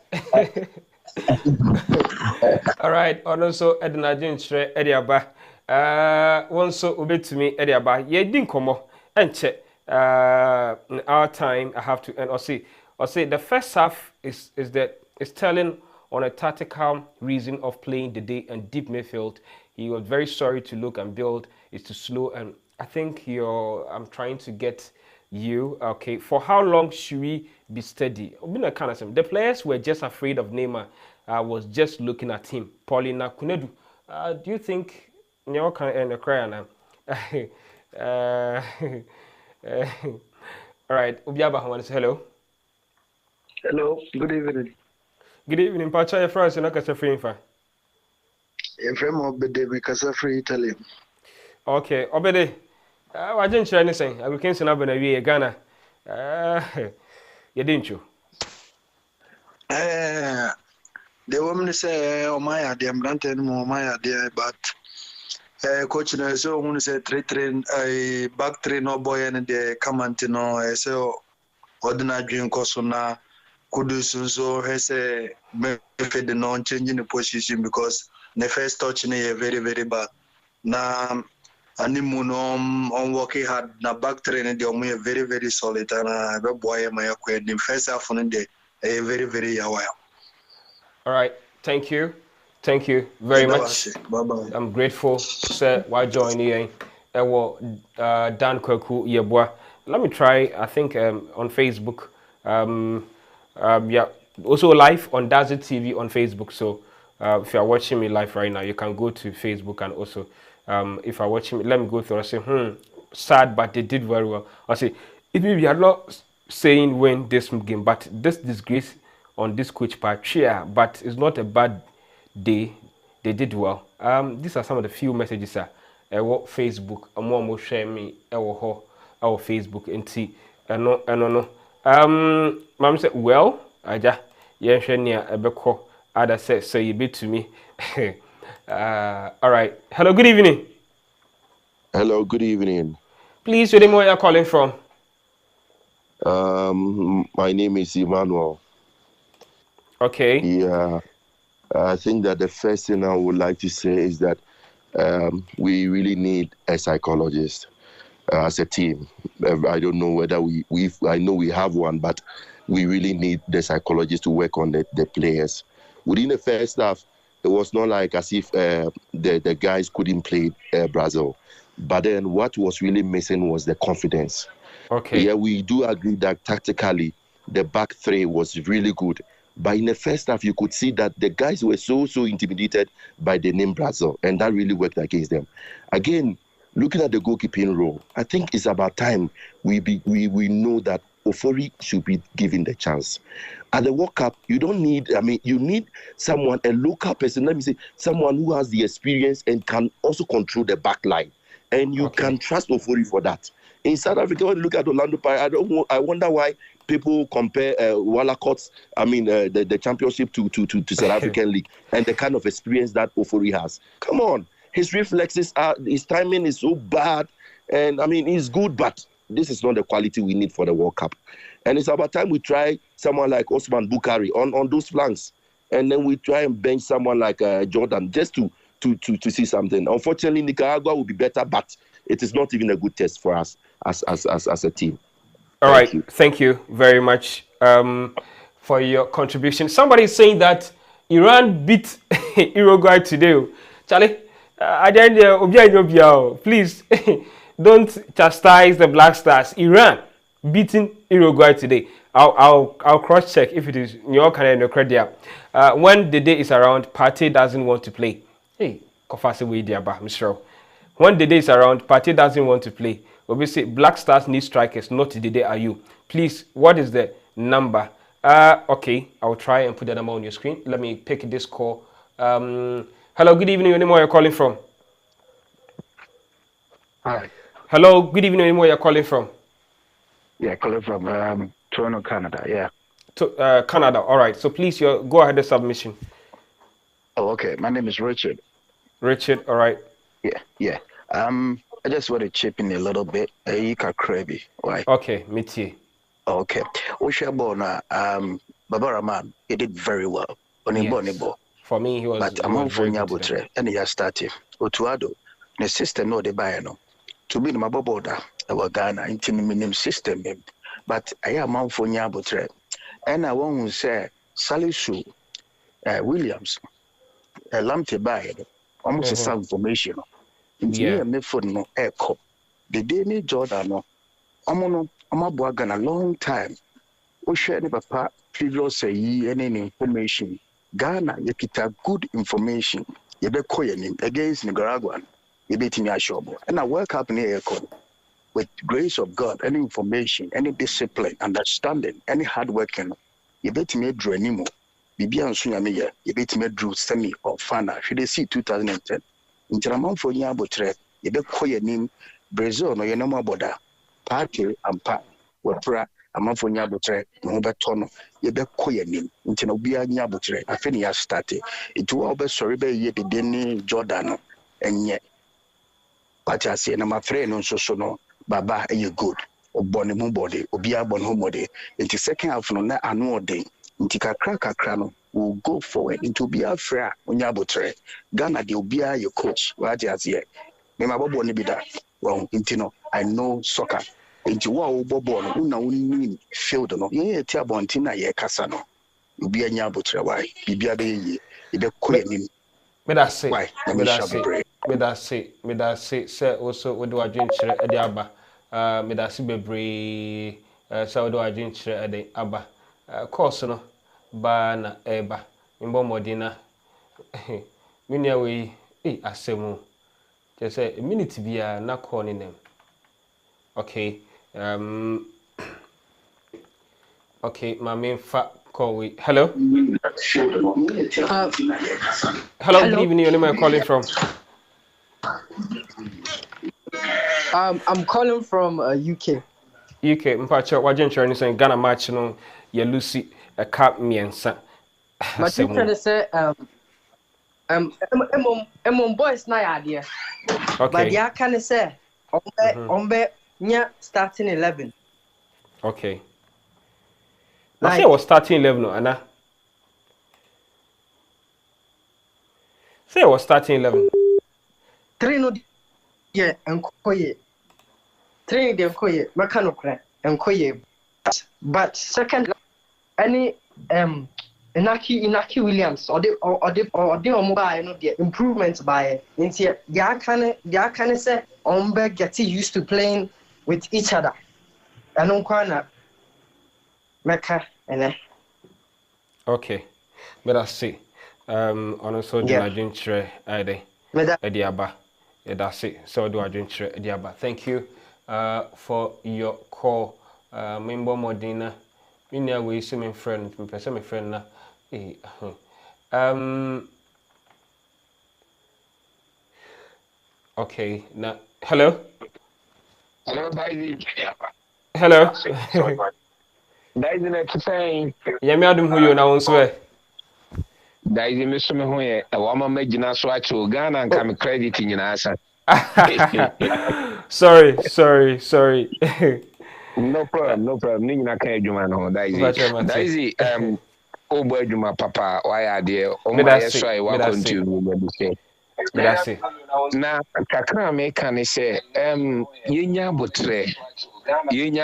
All right, also Edna Jintre Ediaba. One so obey to me, Ediaba. Ye didn't come on and check. Our time I have to end or say the first half is telling on a tactical reason of playing the day and deep midfield. He was very sorry to look and build is too slow, and I think I'm trying to get you okay. For how long should we be steady? The players were just afraid of Neymar. I was just looking at him. Paulina Kunedu, do you think you can end the cry now? All right, Ubiaba Haman, hello. Hello, good evening. Good evening, Pacha. Your friends, you're not going to free info. You're from Obede, because I'm free Italian. Okay, Obede. I didn't share anything. I became an Abena via Ghana. You didn't you? The woman say, oh my idea, I'm not anymore my idea, but coach, so when say 3-3, back 3 no boy and the comment, so ordinary dream Kosuna could do so, he say, the non changing the position because the first touch very, very bad. Now, Animunom on working hard, na back training, they are very, very solid, and boy, my acquaintance, the first half on the day, very, very aware. All right, thank you very much. Bye-bye. I'm grateful, sir. Why join you? Dan Kwaku Yeboah. Let me try. I think on Facebook. Yeah, also live on Dazzle TV on Facebook. So if you are watching me live right now, you can go to Facebook and also if you are watching me, let me go through. I say, sad, but they did very well. I say, if we are not saying win this game, but this disgrace on this coach part, but it's not a bad day. They did well. These are some of the few messages that Facebook more share me our Facebook and see no. Mom said, well, I just near a beko. Ada said, say you bit to me. All right. Hello, good evening. Hello, good evening. Please, where are you calling from? My name is Emmanuel. Okay. Yeah, I think that the first thing I would like to say is that we really need a psychologist as a team. I don't know whether I know we have one, but we really need the psychologist to work on the players. Within the first half, it was not like as if the guys couldn't play Brazil. But then what was really missing was the confidence. Okay. Yeah, we do agree that tactically, the back three was really good. But in the first half, you could see that the guys were so intimidated by the name Brazil, and that really worked against them. Again, looking at the goalkeeping role, I think it's about time we know that Ofori should be given the chance. At the World Cup, you don't need, you need someone, a local person, let me say, someone who has the experience and can also control the back line. And you can trust Ofori for that. In South Africa, when you look at Orlando Pirates, I wonder why people compare Wallacot's, the championship to South African League and the kind of experience that Ofori has. Come on, his reflexes his timing is so bad, and he's good, but this is not the quality we need for the World Cup. And it's about time we try someone like Osman Bukari on those flanks, and then we try and bench someone like Jordan just to see something. Unfortunately, Nicaragua will be better, but it is not even a good test for us as a team. All right, thank you very much for your contribution. Somebody is saying that Iran beat Uruguay today. Charlie, please don't chastise the Black Stars. Iran beating Uruguay today. I'll cross check if it is your kind of credit. When the day is around, Partey doesn't want to play. Hey, Kofasi Weidiaba, I'm sure. When the day is around, Partey doesn't want to play. Obviously, Black Stars need strikers, not the day are you. Please, what is the number? Okay, I'll try and put the number on your screen. Let me pick this call. Hello, good evening. Anymore you're calling from? Hi. Hello, good evening. Anymore you're calling from? Yeah, calling from Toronto, Canada. Yeah. To Canada. All right. So please, go ahead the submission. Oh, okay. My name is Richard. Richard. All right. Yeah. I just want to chip in a little bit. Ika Krabi. Why? Okay, me too. Okay. Oshabona, Baba Rahman, he did very well. Yes. For me, he was. But I'm on for Nyabutre, and he has started. Otuado, the system no de bayano. To be my boboda, our Ghana, intimate system. But I am on for Nyabutre. And I want to say, Salisu, Williams, Lamte Bayan, almost some information. Yeah, me for no echo. The day me Jordan no. I'm a long time. We share the papa previous any information. Ghana, you get good information. You be calling against Nicaragua. You be in your shop. And I work up in the echo with grace of God, any information, any discipline, understanding, any hard working. You bet me draw anymore. Bibi and Sunyamiya, you bet me drew semi or fana. Should they see 2010? In Teraman for Yabotre, you be calling Brazil, no, you know more about that. Party and part were pra a month for Yabotre, no betono, you be calling into no be a Yabotre. I think he has started. It will be sorry by ye the Denny Jordan, and yet. But I say, my friend, no so no, Baba, you good. Or bonny body, or be a bon homody. Into second half no na annual day. Into crack crano will go forward into be a fair on Yabotre. Ghana, they'll be your coach. What as yet? Me my bobo be that. Well, intino, I know soccer. Into what bobo no una field no. Ye tia bontina ye casano. You be a Yabotre. Why? Be a baby. You be queen. Me that say. Why? Me that say. Say also what do I drink? Edi aba. Me that say bebre. Say what do I drink? Edi aba. Course no. Ba na eba. Mbo modina. Minya we. Asemu. Just say a minute bia na call ni nem. Okay. Okay. My main call we. Hello. Hello. Good evening. Where am I calling from? I'm calling from UK. UK. Mpacho wajen chani saying Ghana match no ye Lucy a cap miensa. My teacher say boys na idea. Okay. But yeah, can say ombe nya starting 11. Okay. I say I was starting 11 no Anna. Say I was starting 11. 3 no yeah enkoye. 3 de enkoye mechanical enkoye. But second any Inaki Williams or the mobile no the improvements by into ya can say ombe get used to playing with each other. And on corner Mecca and okay. But I see. Also do I drink ide ediaba. That's it. So do I drink ediaba. Thank you for your call. Member Modena. Minya we see my friend, my friend na. Okay, now hello. Hello, Daisy. Hello. Daisy, next time. Yeah, me adum who you now swear. Daisy, Miss Me who ye. A woman made you not swatch to Ghana and come credit in your answer. Sorry. No problem. Nina can't do man, Daisy. Daisy, oh boy, do my papa, why are there? Oh my, yes, I welcome to you. Na kakra me kan say yenya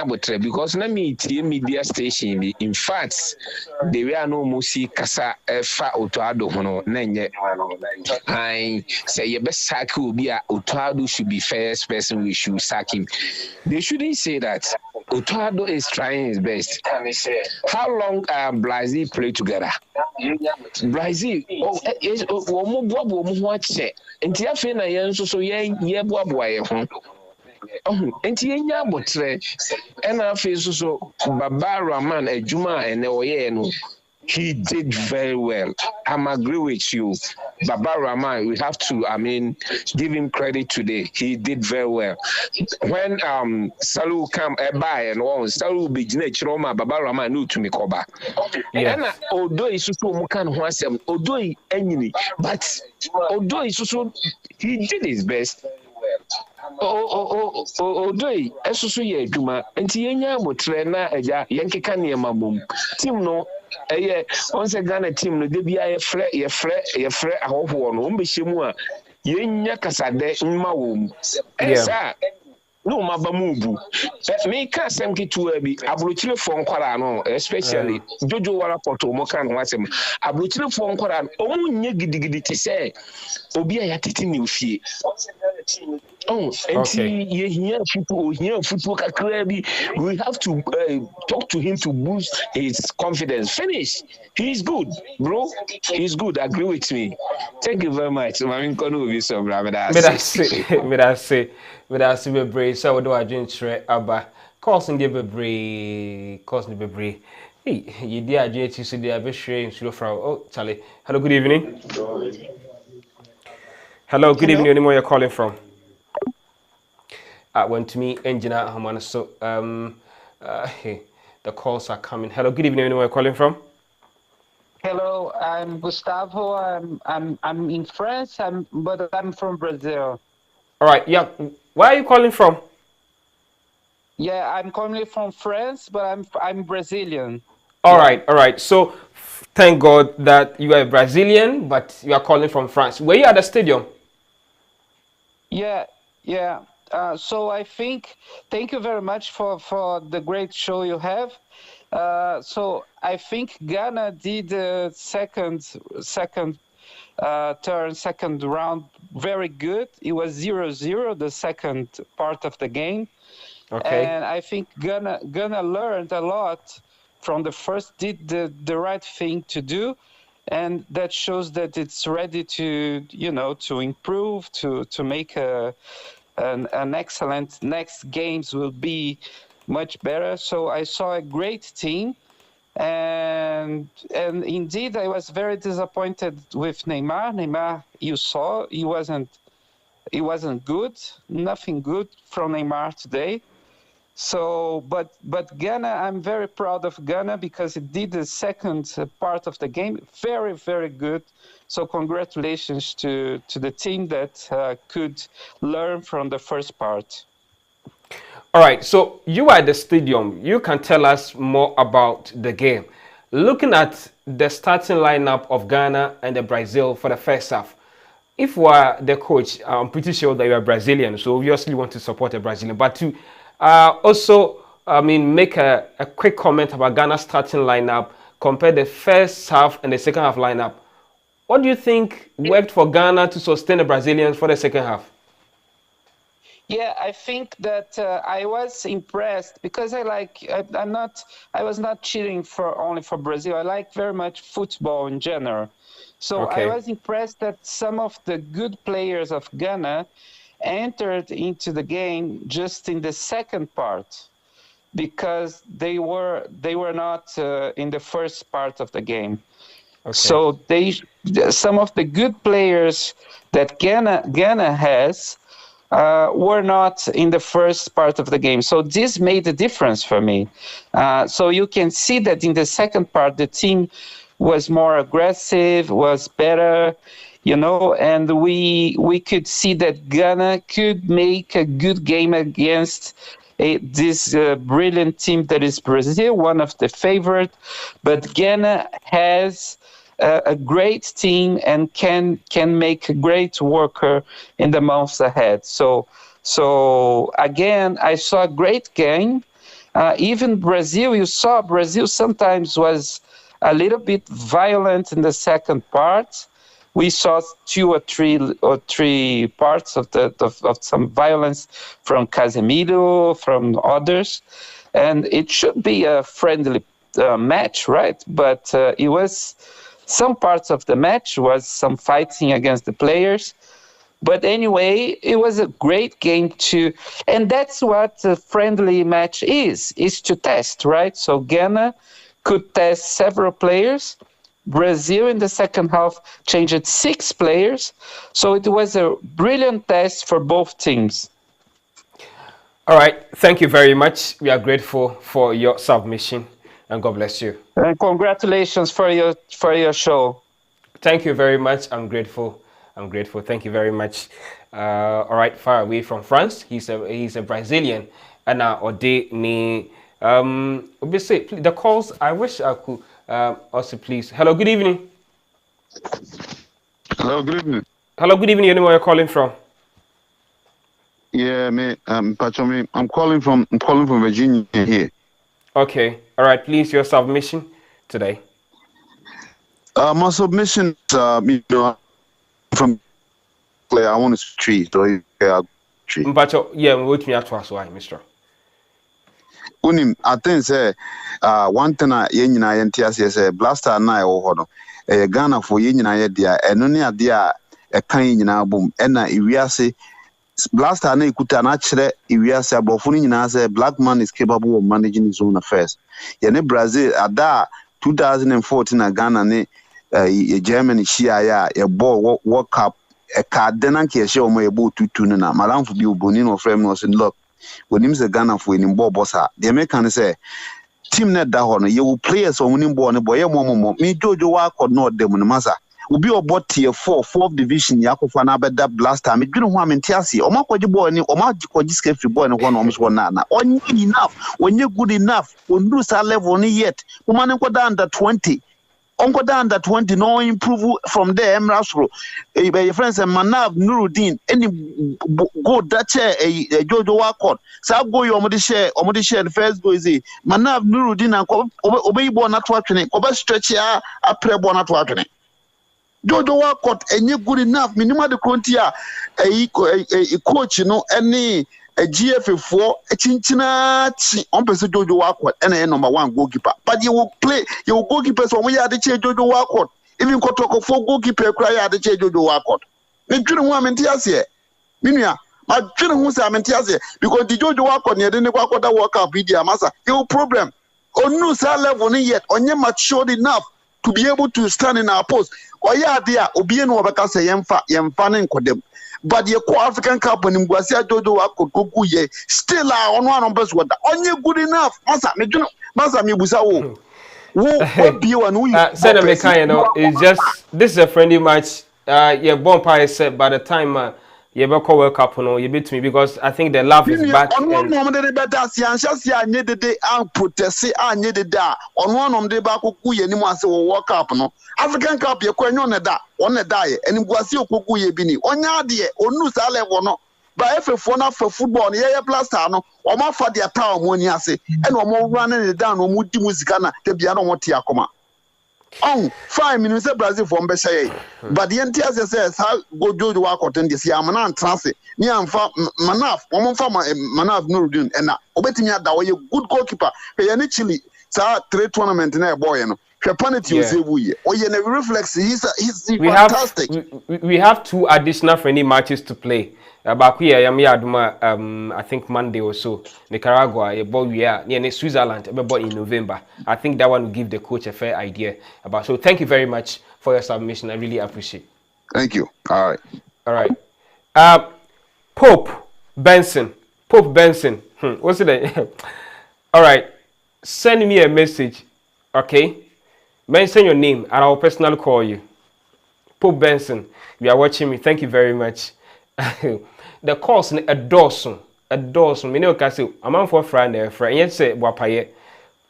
botre because na me tie media station bi in fact the way no mo si kasa fa otoado ho no na nye ai say ye be sack obi a otoado should be first person we should sack him. They shouldn't say that. Otoado is trying his best. How long Brazil play together? Brazil wo mo ache nti afi na yen so ye boaboa ye ho nti yenya abotre na afi so Baba Rahman adwuma ene oye no he did very well. I'm agree with you. Baba Rahman, we have to, give him credit today. He did very well. When Salu come by and all, Salu be Chiroma, Baba Rahman knew to me koba. And although it's so mukan wasem, although enemy, but although it's so he did his best. Although esusu ye adwuma enti yenya motre na eja yenkeka ne mamom team no once Ghana team no de bia ye frɛ ahoho no ombehye mu a yenya kasade nma wom esa no maba mubu me ka asem kitu abi abrochire fo nkwara no especially jojo wara poto mo kan ho asem abrochire fo nkwara omu nye gidigidi te se obi a yatete ne ofie and football kakra we have to talk to him to boost his confidence. Finish. He's good, bro. He's good. Agree with me. Thank you very much. Kono be so brother. Me da say be brave. So we do adwentre aba. Course ndi be brave. Hey, you di adwentre so dey be hwere nsulo fra. Oh, Charlie. Hello, good evening. Hello, good evening. Anywhere you're calling from? Went to me, engineer Hamana. So, the calls are coming. Hello, good evening. Anywhere you're calling from? Hello, I'm Gustavo. I'm in France. But I'm from Brazil. All right. Yeah. Where are you calling from? Yeah, I'm calling from France, but I'm Brazilian. All right. So, thank God that you are Brazilian, but you are calling from France. Were you at the stadium? Yeah. So I think, thank you very much for the great show you have. So I think Ghana did the second round very good. It was 0-0 the second part of the game. Okay. And I think Ghana learned a lot from the first, did the right thing to do. And that shows that it's ready to improve, to make an excellent next games will be much better. So I saw a great team, and indeed I was very disappointed with Neymar. Neymar, you saw, he wasn't good, nothing good from Neymar today. So, but Ghana, I'm very proud of Ghana because it did the second part of the game very, very good. So congratulations to the team that could learn from the first part. All right, so you are at the stadium. You can tell us more about the game. Looking at the starting lineup of Ghana and the Brazil for the first half, if we are the coach, I'm pretty sure that you are Brazilian, so obviously you want to support a Brazilian. But to also, make a quick comment about Ghana's starting lineup, compare the first half and the second half lineup. What do you think worked for Ghana to sustain the Brazilians for the second half? Yeah, I think that I was impressed because I was not cheering only for Brazil. I like very much football in general. So I was impressed that some of the good players of Ghana entered into the game just in the second part because they were not in the first part of the game. Okay. So some of the good players that Ghana has were not in the first part of the game. So this made a difference for me. So you can see that in the second part, the team was more aggressive, was better, and we could see that Ghana could make a good game against this brilliant team that is Brazil, one of the favorite. But Ghana has a great team and can make a great worker in the months ahead. So again, I saw a great game. Even Brazil, you saw Brazil sometimes was a little bit violent in the second part. We saw two or three parts of some violence from Casemiro, from others, and it should be a friendly match, right? But it was some parts of the match was some fighting against the players. But anyway, it was a great game too. And that's what a friendly match is to test, right? So Ghana could test several players. Brazil in the second half changed 6 players. So it was a brilliant test for both teams. All right. Thank you very much. We are grateful for your submission, and God bless you. And congratulations for your show. Thank you very much. I'm grateful. Thank you very much. All right, far away from France. He's a Brazilian, and Ode ni obviously the calls. I wish I could also please. Hello, good evening. Hello, good evening. Hello, good evening. Anywhere you're calling from? Yeah, I'm calling from Virginia here. Okay. All right. Please, your submission today. My submission, from player, I want to treat. So yeah, wait me at why, Mr. Unim, I think say one thing I say blaster na ho no Ghana for yenya dia eno ne ade a kan nyina bom ena iwiase blaster na ikuta na kire iwiase abofo no nyina say black man is capable of managing his own affairs. Ye ne Brazil ada 2014 na Ghana ne Germany shia ya ball World Cup ka dena nke she omo ebo tutu na malamfo bi oboni no frame no say look when him say Ghana for in ball bossa the American say team net da ho no you players on winning ball no boy mo me jojo wa akọ no dem no masa obi obot tier 4th division yakofa na beda blaster me dwene ho amentiase o makwaji ball ni o makwaji scafe ball ni ho no omso na onye enough onye good enough on do sa level ni yet woman nko da under 20 Uncle Dan that 20 no improve from there. Emrasro, your friends and Manav Nuruddin, any go that chair a Jojo Wakot. So go your share the first go is Manav Nuruddin and obey born not watching, over stretch a prayer born not watching. Jojo Wakot, and you good enough, minima the frontier, a coach, any. A GF4, a chinchina, on person Jojo Wakot, and a number 1 goalkeeper. But you will play your goalkeepers when we are the chair Jojo Wakot. Even Kotoko 4 goalkeeper cry at the chair Jojo Wakot. Me didn't want Mentias Minia, my children who say Mentias because the Jojo Wakot near the Wakot that work out with their massa. Your problem. On no sir level yet, on your matured enough to be able to stand in our post. Or yeah, dear, Obiano Bakasa Yemfanin Kodem. But the African Cup when Mguasia Jojo Wakoku ye still are on one of us what only good enough. Masa mi busawo. What be you and who you it's just this is a friendly match. Yeah, Bonfire said by the time you ever call World Cup, you beat me because I think the love is back. On one moment, they better see and just see. I need the day and protest. I need the day. On one of the back who you anymore say World Cup no African Cup. You can on that on a die and Guasio Kuku ye bini on yadi on no sale no. But if a phone for football, yeah, plaster no or my for their town when you say and one more running it down or Muti Musicana to be on what Tiacoma. Oh, 5 minutes Brazil from Beshay. But the NTS says how go do the work of this year. Manan transit. Near Manaf, one from Manaf Nuruddin, and obeying that way, good goalkeeper. Pay any chili. Sa 3 tournament in a boy. Penalty you say we. Oh, yeah, never reflex. He's fantastic. We have 2 additional friendly matches to play. Bakuya Yami I think Monday or so. Nicaragua, a ball we are near Switzerland, about in November. I think that one will give the coach a fair idea about. So thank you very much for your submission. I really appreciate. Thank you. All right. Pope Benson. Pope Benson. What's it? All right. Send me a message. Okay. Mention your name and I'll personally call you. Pope Benson, you are watching me. Thank you very much. The course a dozen. A dozen. Many of say, I'm on for friend there. Friend, yet say, Wapaye.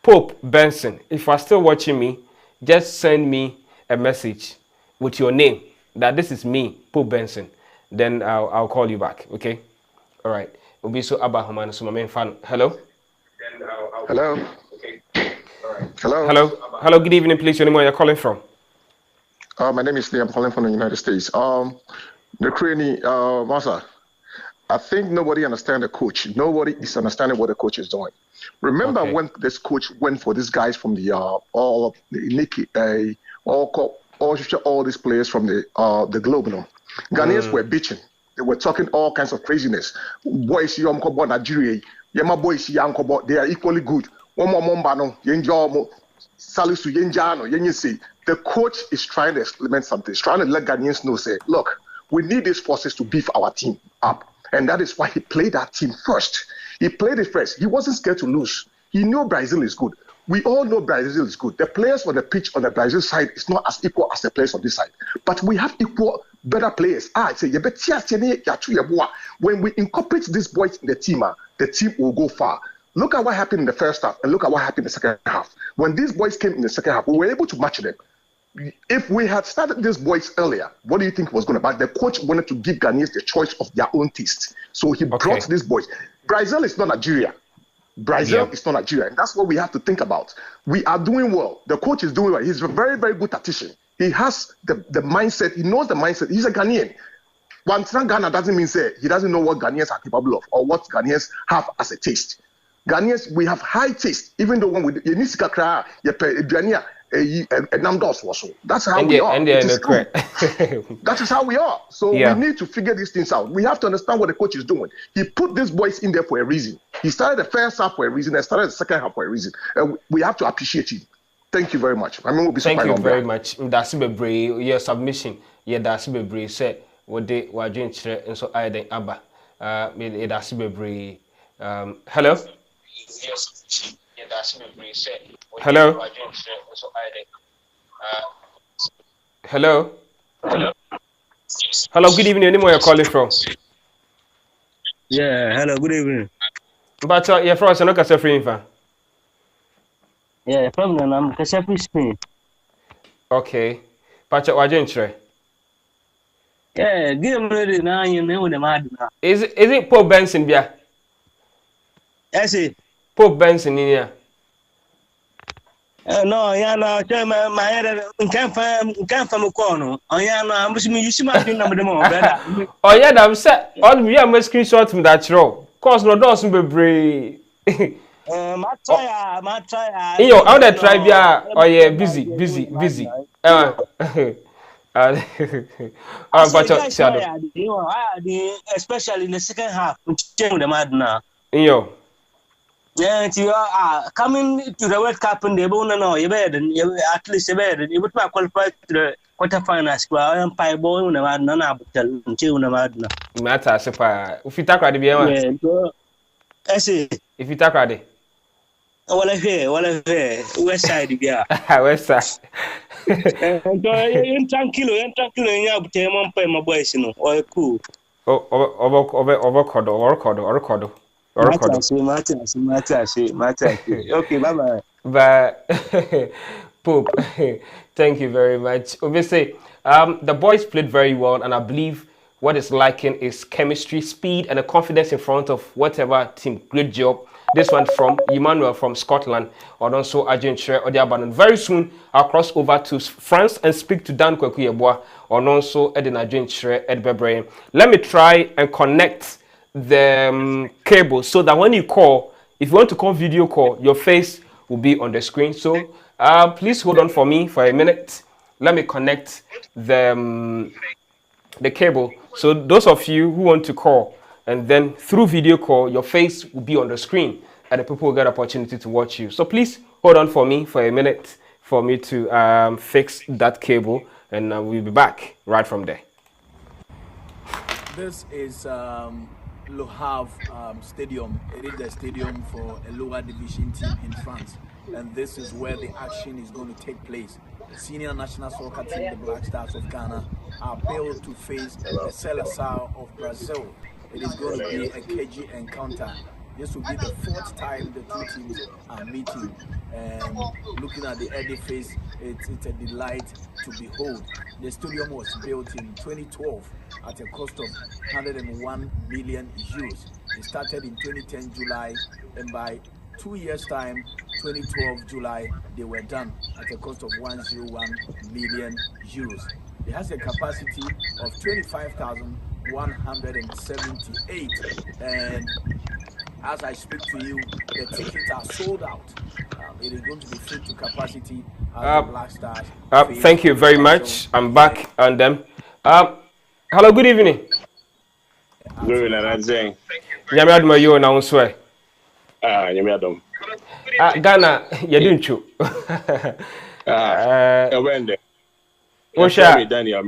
Pope Benson, if you are still watching me, just send me a message with your name that this is me, Pope Benson. Then I'll call you back. Okay. All right. We'll be so Abahaman. So my main fan. Hello. Hello. Hello. Hello. Hello. Good evening, please. Your name, where you're calling from? My name is Lee. I'm calling from the United States. The Ukraine, Masa, I think nobody understands the coach. Nobody is understanding what the coach is doing. Remember when this coach went for these guys from the all these players from the globe, you know. Ghanaians were bitching. They were talking all kinds of craziness. Boys, Nigeria, Yama boys, they are equally good. One more Mombano, Yenjo, Salisu, Yenjano, Yenyesi. The coach is trying to implement something. He's trying to let Ghanaians know, say, look, we need these forces to beef our team up. And that is why he played that team first. He played it first. He wasn't scared to lose. He knew Brazil is good. We all know Brazil is good. The players on the pitch on the Brazil side is not as equal as the players on this side. But we have equal, better players. When we incorporate these boys in the team will go far. Look at what happened in the first half and look at what happened in the second half. When these boys came in the second half, we were able to match them. If we had started these boys earlier, what do you think was going to happen? The coach wanted to give Ghanaians the choice of their own taste. So he brought these boys. Brazil is not Nigeria. Brazil is not Nigeria. And that's what we have to think about. We are doing well. The coach is doing well. He's a very, very good tactician. He has the mindset. He knows the mindset. He's a Ghanaian. One Ghana doesn't mean say he doesn't know what Ghanaians are capable of or what Ghanaians have as a taste. Ghanaians, we have high taste, even though when we that's how we are. That is how we are. So we need to figure these things out. We have to understand what the coach is doing. He put these boys in there for a reason. He started the first half for a reason and started the second half for a reason. And we have to appreciate him. Thank you very much. I mean, we'll be thank you very much. That's your submission. Yeah, that's be said what they were doing and so I then Abba. That's be hello. Hello. Hello. Hello. Good evening. Anywhere you're calling from? Yeah. Hello. Good evening. But you're from Sanoka Sefri fan. Yeah, from I'm Kasefri Spain. Okay. But you're interested. Yeah. Game ready now. You know the mad now. Is it Pope Benson? Yeah. Yes. Pope Benson in here. No, yeah, no, my head can't find a corner. Oh, yeah, no, I'm just using my number the more better. Oh, yeah, I'm set. On me, I'm a screenshot from that row. Cause no doesn't be brave. My try. In your other tribe, yeah, oh, yeah, busy. Especially in the second half, change the mad now. Yo. Yeah, you are coming to the World Cup and they won't know you better at least you better. You would qualify to the quarterfinals. Well, I am pie boy when I'm not until Namadna. Matter, if you talk at the BM, I see. If you talk at it. Well, I hear, West Side, yeah. West Side. And tranquilo, and you have to pay my boys, you know, or cool. Overcodo. Okay, bye-bye. But Pope, thank you very much. Obviously, the boys played very well, and I believe what is lacking is chemistry, speed, and a confidence in front of whatever team. Great job. This one from Emmanuel from Scotland, or also Argentina or the Abanon. Very soon, I'll cross over to France and speak to Dan Kwekuyeboa, or also Eden Argentina at Bebre. Let me try and connect the cable so that when you call, if you want to call video call, your face will be on the screen. So please hold on for me for a minute. Let me connect the cable. So those of you who want to call, and then through video call, your face will be on the screen and the people will get opportunity to watch you. So please hold on for me for a minute for me to fix that cable, and we'll be back right from there. this is Le Havre Stadium. It is the stadium for a lower division team in France. And this is where the action is going to take place. The senior national soccer team, the Black Stars of Ghana, are billed to face the Seleção of Brazil. It is going to be a cagey encounter. This will be the fourth time the two teams are meeting. And looking at the edifice, it's a delight to behold. The stadium was built in 2012 at a cost of 101 million euros. It started in 2010 July, and by 2 years' time, 2012 July, they were done at a cost of 101 million euros. It has a capacity of 25,178, and as I speak to you, the tickets are sold out. It is going to be full to capacity as the Black Stars. Thank you very much. I'm back on them. Hello, good evening. Good evening, I'm saying. Nyamiaduma, you now swear. Nyamiadum. Ghana, you didn't you? When the Osha, Daniel,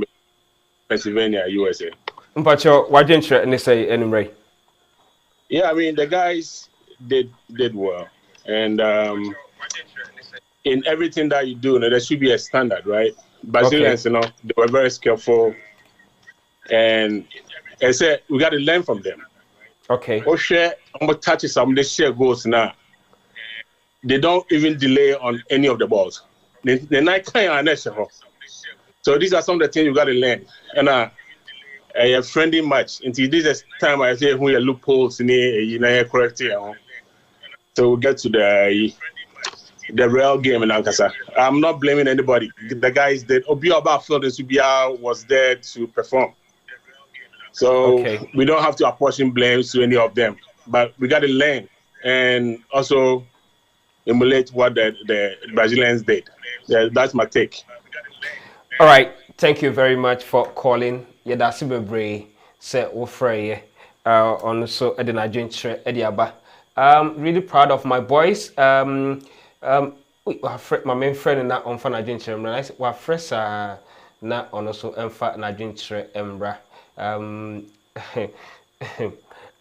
Pennsylvania, USA. Mpacho, why didn't you say anyway? Yeah, I mean the guys did well, and in everything that you do, there should be a standard, right? Brazilians, Okay. they were very skillful, and I said we got to learn from them. Okay. Osha, I'm gonna touch some. They share goals now. They don't even delay on any of the balls. The night kind of so these are some of the things you got to learn. And a friendly match. Until this is time I say who you loopholes in the correct. So we get to the real game in Ankasa. I'm not blaming anybody. The guys did. Obiaba Florence was there to perform. So we don't have to apportion blames to any of them. But we got to learn and also emulate what the Brazilians did. That's my take. All right. Thank you very much for calling. Yedasi bebre se ofreye on so edina dwentre ediaba. Really proud of my boys. My main friend na on fa na dwentre mra. Wa fresa na on so emfa na dwentre embra.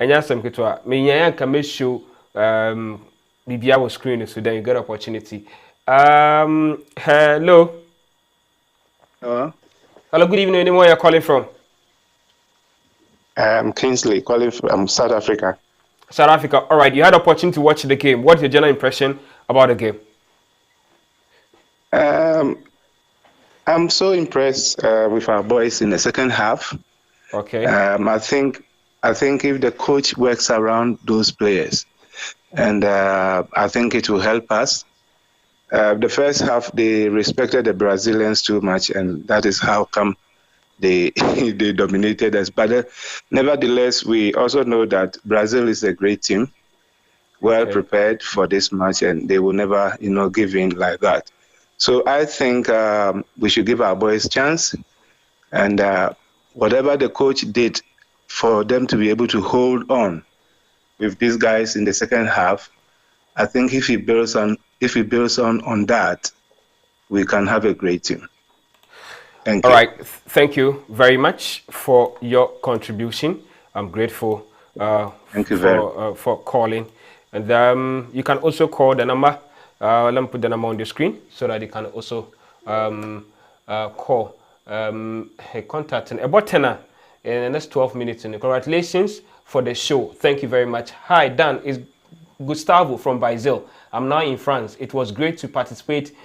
Anya sem ketwa. Me yan ka me show bibia was screen so then you get opportunity. Hello. Hello, good evening. Anyone you're calling from? Kingsley, calling from South Africa. South Africa. All right, you had opportunity to watch the game. What's your general impression about the game? I'm so impressed with our boys in the second half. Okay. I think if the coach works around those players, and I think it will help us. The first half, they respected the Brazilians too much, and that is how come they dominated us. But nevertheless, we also know that Brazil is a great team, well prepared for this match, and they will never, give in like that. So I think we should give our boys a chance, and whatever the coach did for them to be able to hold on with these guys in the second half, I think if he builds on that, we can have a great team. Thank you. All right. Thank you very much for your contribution. I'm grateful Thank you for calling. And you can also call the number. Let me put the number on the screen so that you can also call contact about 10 in the next 12 minutes. And congratulations for the show. Thank you very much. Hi, Dan. It's Gustavo from Brazil. I'm now in France. It was great to participate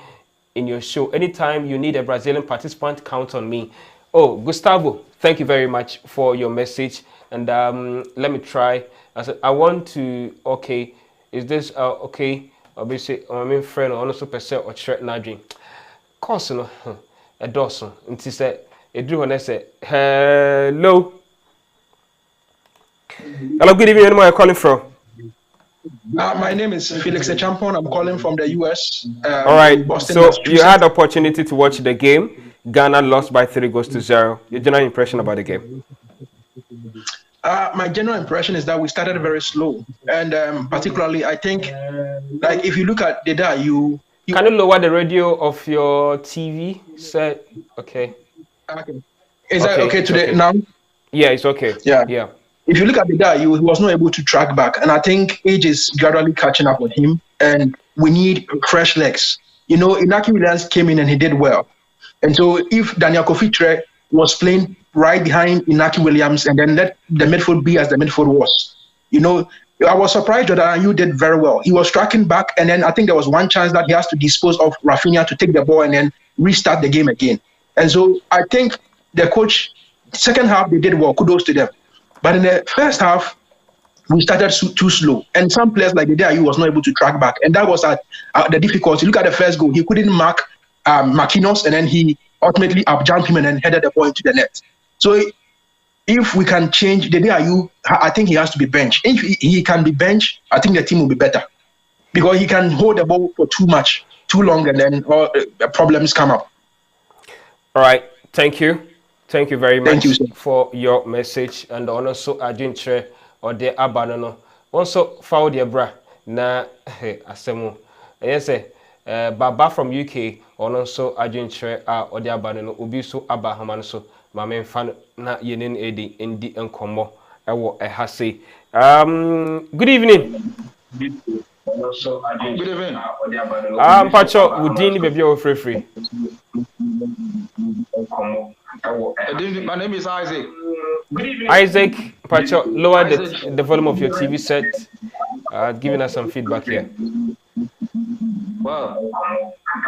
in your show. Anytime you need a Brazilian participant, count on me. Oh, Gustavo, thank you very much for your message. And let me try. I want to, okay, is this okay? Obviously, my main friend, also percent or threat nadrin. Course, no, a dozen. And she said, it drew on say, hello. Hello, good evening. Where are you calling from? My name is Felix Echampon. I'm calling from the US. All right. So you had opportunity to watch the game. Ghana lost by 3-0. Your general impression about the game? My general impression is that we started very slow, and particularly, I think, like if you look at the data, you can you lower the radio of your TV set? Okay. Is that okay today now? Yeah, it's okay. Yeah. Yeah. If you look at the guy, he was not able to track back. And I think age is gradually catching up on him. And we need fresh legs. Inaki Williams came in and he did well. And so if Daniel Kofi was playing right behind Inaki Williams and then let the midfield be as the midfield was, I was surprised that Ayew did very well. He was tracking back, and then I think there was one chance that he has to dispose of Rafinha to take the ball and then restart the game again. And so I think the coach, second half, they did well. Kudos to them. But in the first half, we started too slow. And some players like Ayew was not able to track back. And that was the difficulty. Look at the first goal. He couldn't mark Marquinhos, and then he ultimately up-jumped him and then headed the ball into the net. So if we can change the Ayew, I think he has to be benched. If he can be benched, I think the team will be better. Because he can hold the ball for too long, and then problems come up. All right. Thank you. Thank you very much for your message. And also, I didn't share or the abanono. Also, found your bra. Na asemu. Yes, Baba from UK. Also, I didn't share or the abanono. Ubiso Abahaman so. Mame fan na yenin edi indi enkomo ewo ehase. Good evening. Good evening. Pacho, Udini baby o free. My name is Isaac. Isaac, Pacho, lower the volume of your TV set. Giving us some feedback here. Well,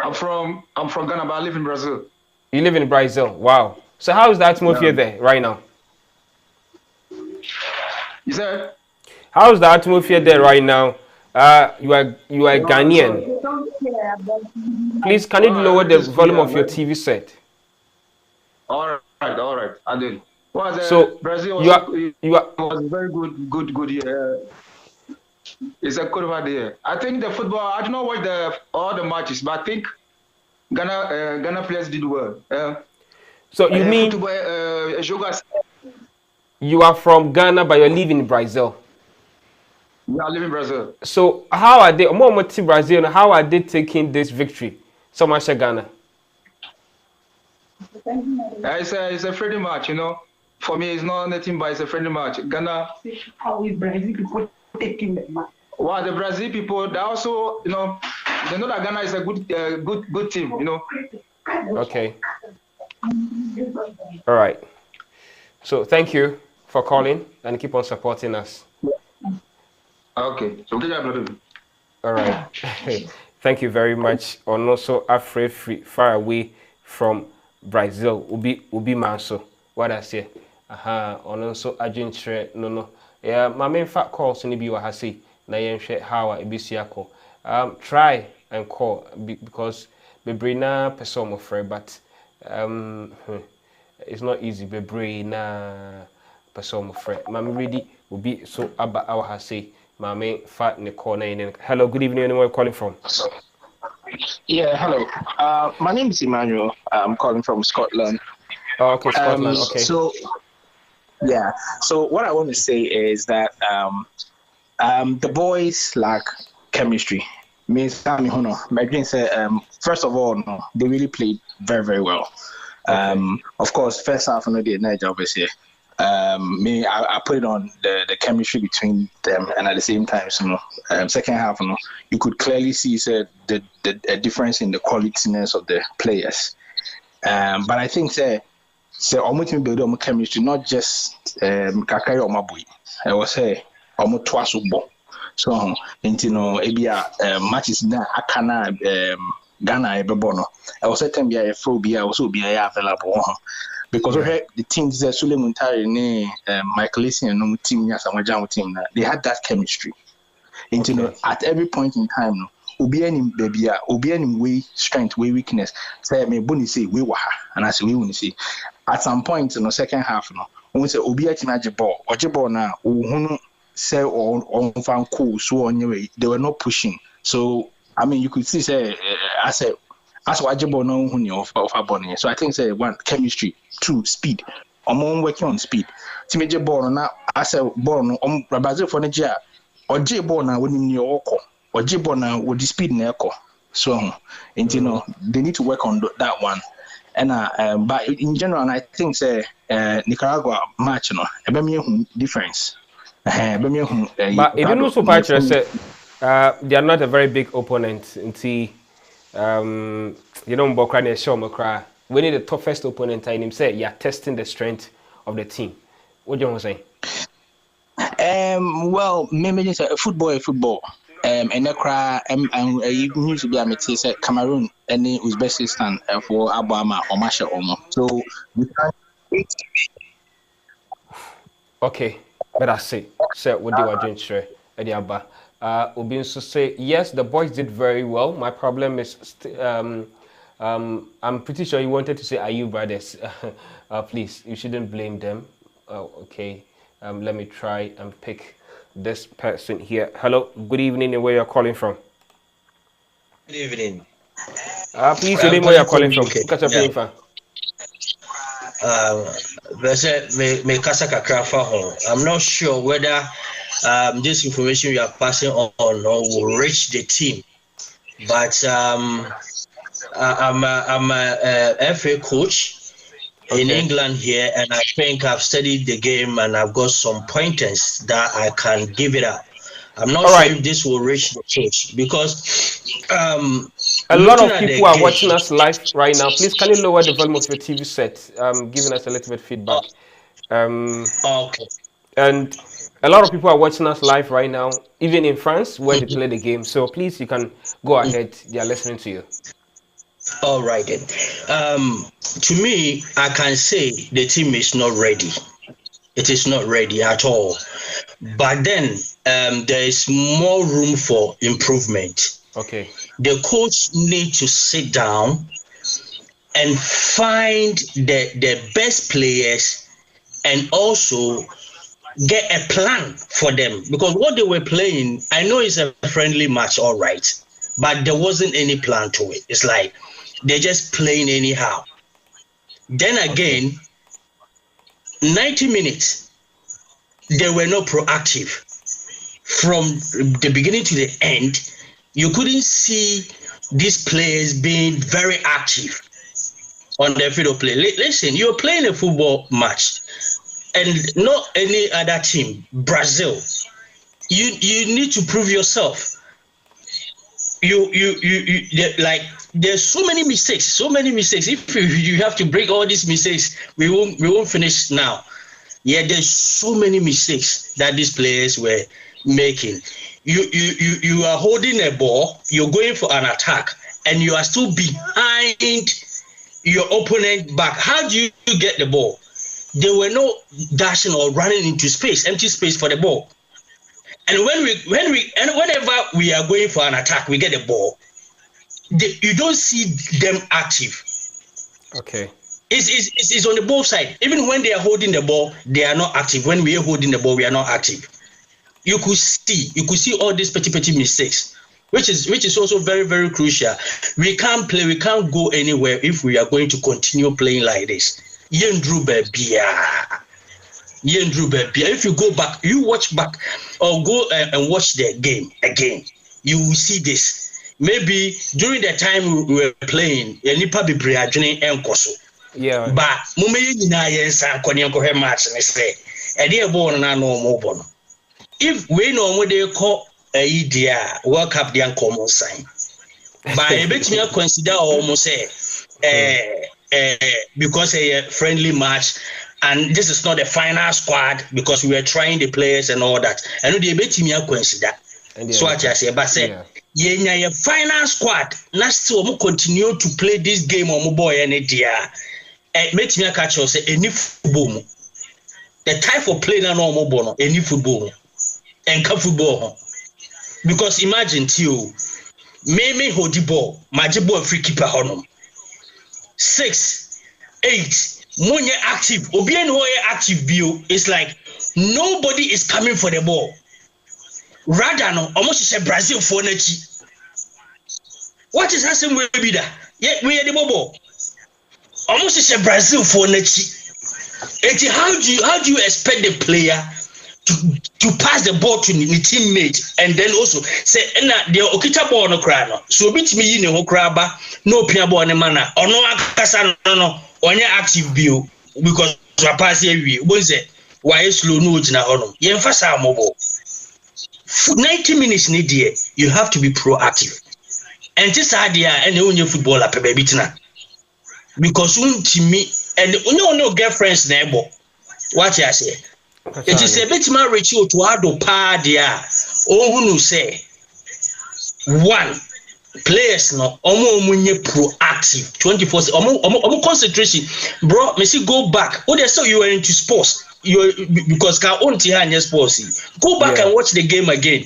I'm from Ghana, but I live in Brazil. You live in Brazil. Wow. So how is the atmosphere there right now? You said? How is the atmosphere there right now? You are Ghanaian. Please, can you lower the volume of your TV set? All right. I did. So Brazil was very good year. It's a good idea. I think the football. I don't know what all the matches, but I think Ghana players did well. So you mean you are from Ghana, but you live in Brazil? Yeah, I live in Brazil. So how are they? Brazil. How are they taking this victory? So much Ghana. It's a friendly match, For me, it's not nothing, but it's a friendly match. Ghana. How is Brazil people taking the match? Well, the Brazil people, they also, they know that Ghana is a good team, Okay. All right. So thank you for calling and keep on supporting us. Okay. All right. Thank you very much. And also, Afraid far away from Brazil. Ubi Manso. What I say? And also, Argentina. No. Yeah, my main fact calls in the BYHC. Na yen share how I be try and call because Bebrina person of free, but it's not easy. Bebrina person of free. Mami ready will be so about our hase. Mami fat in the corner. Hello, good evening. Anyone calling from? Yeah, hello. My name is Emmanuel. I'm calling from Scotland. Oh, okay, Scotland. Okay. So what I want to say is that the boys lack chemistry. First of all, no, they really played very, very well. Of course, first half, they did nice job here. I put it on the chemistry between them, and at the same time, second half, you could clearly see the difference in the qualityness of the players. But I think almost build on chemistry, not just Kakai or Mabui. I was almost twice bo. So matches na akana Ghana ebebono. I was saying be a phobia also be available because the teams that Suleiman Tari Michael Essien and no team team they had that chemistry. At every point in time obi any way strength way weakness say me boni say we wa and I say we won say at some point in the second half when say obi atimaje ball na ohunu say on fan cool so on your way they were not pushing. So I mean you could see as wajebo no huni of abone. So I think one chemistry, two speed. Working on speed. Timeje ball na as a ball no Brazil for Nigeria oje ball na woni ni oko. Oje ball na with the speed na eko. So they need to work on that one. And but in general, I think say Nicaragua match no, ebe difference. But it didn't also patch say they are not a very big opponent until you know Mbokra show Mokra. We need the toughest opponent and him say you're testing the strength of the team. What do you want to say? Well, maybe it's football. And you need to be a metis Cameroon and Uzbekistan for Abama or Masha Omo. So we can't. Okay, but I say what they were doing straight at the Abba. Ubin so say yes, the boys did very well. My problem is I'm pretty sure you wanted to say are you brothers? Please, you shouldn't blame them. Okay, let me try and pick this person here. Hello, good evening, and where you're calling from? Good evening. Please say where you're calling from. Catch up info. I'm not sure whether this information you are passing on will reach the team, but I'm a FA coach in England here, and I think I've studied the game and I've got some pointers that I can give it up. I'm not sure if this will reach the coach because a lot of people are watching us live right now. Please, can you lower the volume of your TV set? Giving us a little bit feedback. Okay. And a lot of people are watching us live right now, even in France where they play the game. So please, you can go ahead. They are listening to you. All right then. To me, I can say the team is not ready. It is not ready at all. But then there is more room for improvement. Okay. The coach needs to sit down and find the best players and also get a plan for them. Because what they were playing, I know it's a friendly match, all right, but there wasn't any plan to it. It's like they're just playing anyhow. Then again, 90 minutes, they were not proactive. From the beginning to the end, you couldn't see these players being very active on the field of play. Listen, you're playing a football match, and not any other team, Brazil. You need to prove yourself. Like there's so many mistakes. If you have to break all these mistakes, we won't finish now. Yeah, there's so many mistakes that these players were making. You are holding a ball, you're going for an attack, and you are still behind your opponent back. How do you get the ball? They were not dashing or running into space, empty space for the ball. And whenever we are going for an attack, we get the ball. You don't see them active. Okay. It's on the both side. Even when they are holding the ball, they are not active. When we are holding the ball, we are not active. You could see all these petty mistakes, which is also very, very crucial. We can't go anywhere if we are going to continue playing like this. If you go back, you watch back or go and watch the game again, you will see this. Maybe during the time we were playing, yeah. But if we know they call a idea, World Cup the uncommon sign. But I bet me consider almost because a friendly match, and this is not a final squad because we were trying the players and all that. I know they bet me consider. So what I say, but say, yeah, final squad. Now still continue to play this game on boy and idea. Bet me catch us any football. The type of play na normal bono any football and come football. Because imagine you, me hold the ball, my ball free keeper honum. 6, 8, money active. Obien who active view is like nobody is coming for the ball. Rather no, almost say Brazil for nechi. What is happening with Bida? Yeah, we are the ball. Almost say Brazil for nechi. How do you expect the player to pass the ball to the teammate and then also say na the okita ball no cry no so bit me yi ne ho cry ba no pia ball ne mana ono akasa no onye active bio because to pass here we say why slow no gina hono ye mfa sa mobo 90 minutes need there you have to be proactive and this idea and onye footballer pe baby tina because untimi and onye girlfriends na ebo what you say it is a bit more rich to ado pa dia ohunu say one players no omo nye proactive 24 omo concentration bro me see go back oh they say you were into sports you because ka onti anya sports go back and watch the game again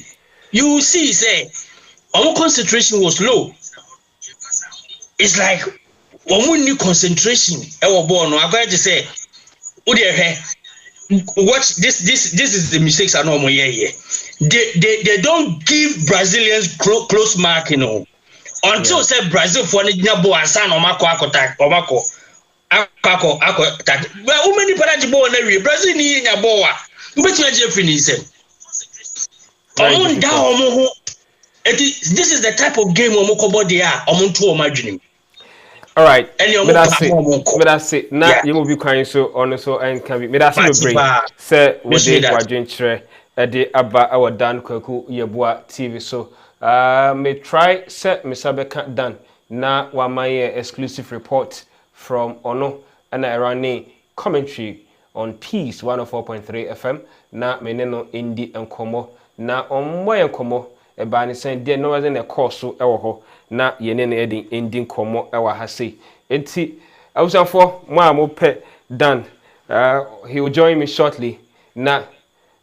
you will see say omo concentration was low. It's like omo need concentration e wo ball no agwa je say oh they watch this is the mistakes I know here. They don't give Brazilians close mark, you know. Until say Brazil for the ball and san omako attack. Well, how many penalty ball na Brazil ni nya ball a. Bet you je finish them. This is the type of game omoko body a omonto omadwini. All right. But that's it. Now you will be crying so on so and can be. But that's the break. Say we did watching chere. The aba our Dan Kwaku Yeboah TV. So me try set Mr. Beka Dan na wa my exclusive report from Ono and Irani commentary on Peace 104.3 FM. Na meneno indi enkomo na onmo enkomo eba ni sen de no was in a course so ewo ho na yene na edin ending komo ewa ha sei enti awusanfo mo pe Dan he will join me shortly na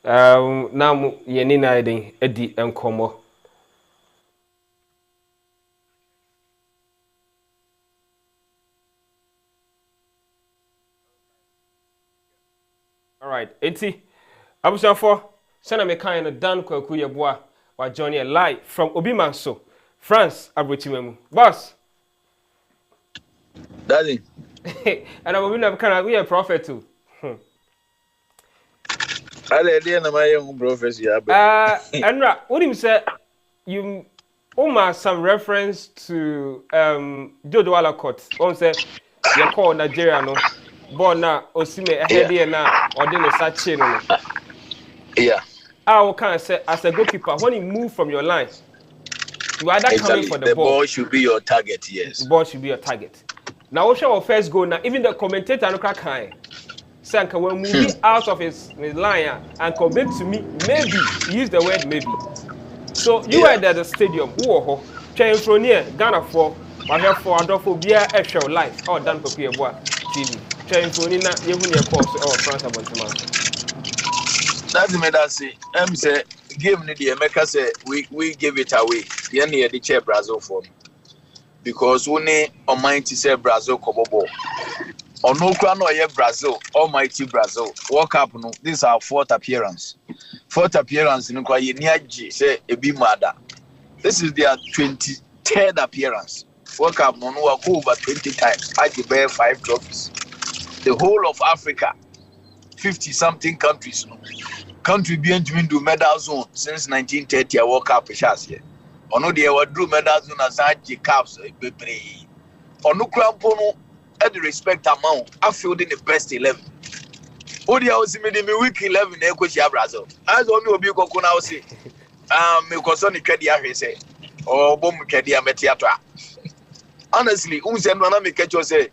na yene na edin edi enkomo. All right enti awusanfo sena me kan no Dan Kwaku Yeboah wa join you live from Obimanso France, Abuchimemu. Boss. Daddy. And I'm going to be a prophet too. I didn't know my young prophecy. Andra, what do you say? You some reference to Jodo Alakot. On say you call Nigeria no. Born now, Osime ahead here now, or then a sache no. Yeah. I can say as a goalkeeper, when you move from your line. You are that coming for the ball. The ball should be your target, yes. The ball should be your target. Now, what's our first goal? Now, even the commentator, no cry. Say, when moving out of his line and commit to me, maybe use the word maybe. So you were at the stadium. Whoa, trying from near Ghana for, I have for Adolfo Bia Extra Life. Oh, Dan Kwaku Yeboah TV. Trying from near you when you course or France about that's the matter. Say, say. Give me the America say we give it away. The near the chair Brazil for me. Because only almighty say Brazil kobobo. Or no crown or Brazil, almighty Brazil. Walk up no. This is our fourth appearance. Fourth appearance in Kwaye say a be mother. This is their 23rd appearance. Walk up no over 20 times. I give 5 trophies. The whole of Africa, 50-something countries. Country being to do medal zone since 1930. I World Cup shots here. Ono they were drew medal zone as J Cups. Ono Crampono at the respect amount. I filled in the best 11. Odi I was in the week 11. Equia Brazil. As only be Kokuna say. Me concern the Kedia say. Or Bom Kedia Metiatra. Honestly, say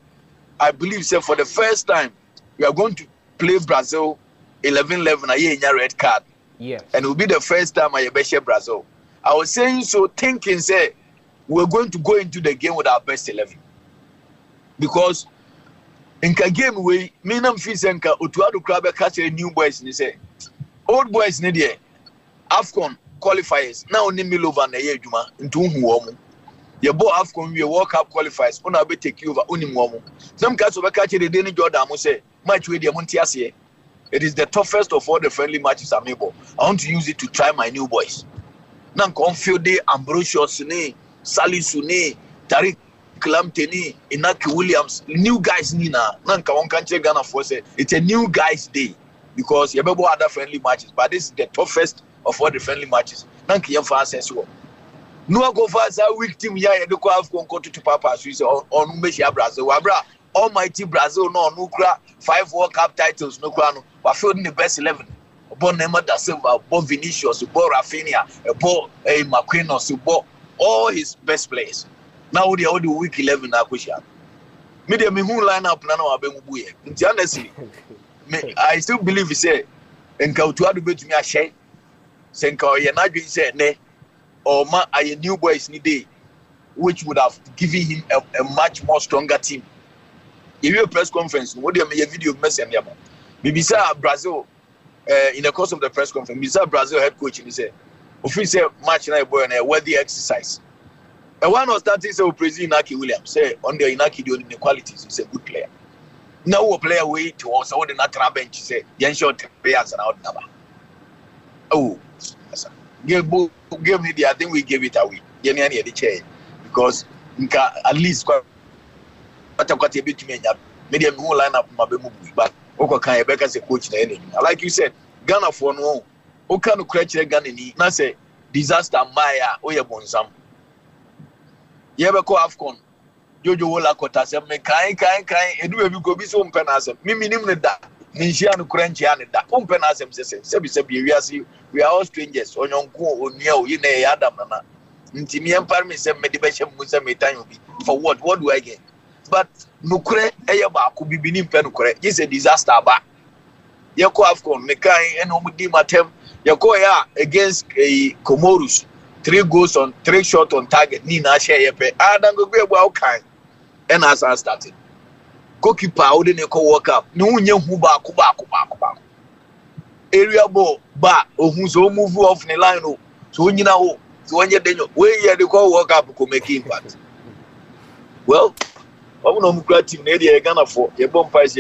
I believe say for the first time we are going to play Brazil 11-11 a year in your red card. Yeah. And it will be the first time I bet Brazil. I was saying so thinking say we're going to go into the game with our best 11. Because in the game we minam fisenka otuado krabe catch new boys ni say old boys ni there AFCON qualifiers now only Milova na ye adwuma ntu hu omo ye bo AFCON we World Cup qualifiers una be take over onim omo some guys over catch the day ni Jordan mo say match we dey monti ase. It is the toughest of all the friendly matches I'm able. I want to use it to try my new boys. Nan Confielde, Ambrosius ni, Salisu ni, Tariq Lamptey, Inaki Williams, new guys ni na. Nan ka one country Ghana for say it's a new guys day. because you have other friendly matches, but this is the toughest of all the friendly matches. Thank you for answering. No go for a weak team here. You go have to Papa Swiss on Mesia Brazil. Wabra almighty Brazil no nukra 5 World Cup titles no krano. But fielding the best 11. Bon Neymar da Silva, bon Vinicius, bon Rafinha, bon Marquinhos, bon all his best players. Now they are the week 11 na kusha. Me dey me who line up na na abemu ye. Nti honestly, I still believe he say enka Otuado betumi ahye. Se enka oye na dwen say ne or ma a new boys ni day, which would have given him a much more stronger team. If you press conference, what do you make a video message? Maybe say Brazil in the course of the press conference, Mr. Brazil head coach, he said, official match na boy and a worthy exercise. And one was starting say President Inaki Williams say on the Inaki the only qualities, he's a good player. Now a player way to also the natural bench, he said, the short players and out number. Oh, give me the, I think we gave it away. The chair because at least quite a bit to me. Medium who line up my but okay, Rebecca as a coach. Like you said, Ghana for no, who can create a Ghana ni? Na say disaster Maya Oya Bonsam. Yebeko Afcon. Jojo Wola Kota say me kai. Edu ebi go bi so mpenasem. Me minim ne da. Ninja no kranchi ane da. Mpenasem se we are all strangers. Onyonko onia o yine Adam nana. Nti me empire me say me de be shem musa me tan obi. For what? What do I get? But nukure eye ba ko bibini mpe nukure. It's a disaster ba. Yeko Afcon me kai eno mudi matem. Yeko ya against Comoros. 3 goals on 3 shots on target. Ni na share yepe. Adango gbe gba o kan. And as I started. Goalkeeper wo de ne ko World Cup. No unye hu ba ko. Area ball ba ohun so move off the line o. So nyina o. So onye denyo. We here the ko World Cup ko make impact. Well, I'm not a team in Ghana for a bomb price,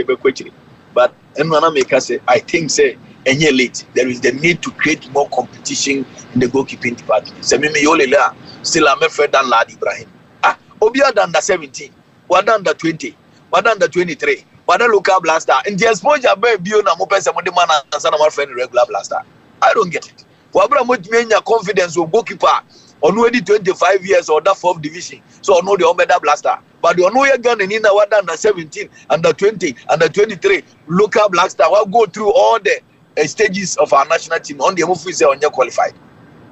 but I think say any late there is the need to create more competition in the goalkeeping department. Still I'm afraid than Lad Ibrahim. Obia than the 17, what than the 20, what than the 23, what the local blaster, and the exposure by Biona Mopes and the man and son of my friend regular blaster. I don't get it. Wabra much mean your confidence of goalkeeper on already 25 years or that 4th division. So I know the Omeda blaster. But you know you're going in the 17, under 20, under 23, local blaster will go through all the stages of our national team on the move say on your qualified.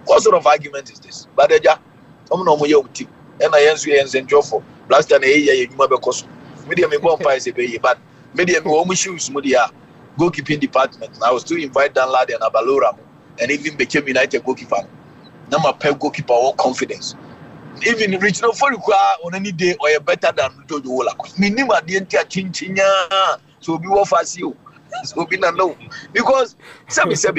What sort of argument is this? But I'm no more young team. And I answer and draw for blaster and a because medium bomb price a bay, but medium home shoes mudia goalkeeping department. I was to invite Dan Lad and Abalora and even became United goalkeeper. Now my pep goalkeeper all confidence. Even regional for on any day or a better than Jojo Wola. Minimum the entire chinchinya. So be off as you. So be no. Because Sabi say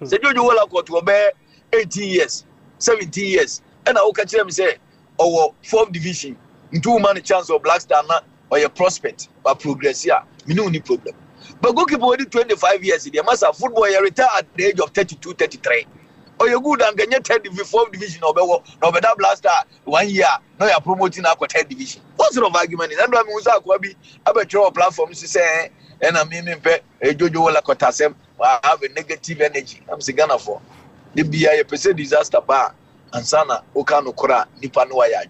Jojo Wola got to obey 18 years, 17 years. And I will catch them say our 4th division. 2 man chance of Black Star or a prospect or progress here. Me no any problem. But goalkeeper already 25 years, they must have football retire at the age of 32, 33. Or you good and get 4th division or better blaster 1 year. Now you're promoting our 3rd division. What sort of argument is that? I'm going to draw a platform to say, and I mean, Jojo Wola Kotasem, I have a negative energy. I'm saying Ghana for the BIA disaster bar and Sana Okano Kora Nipanoya.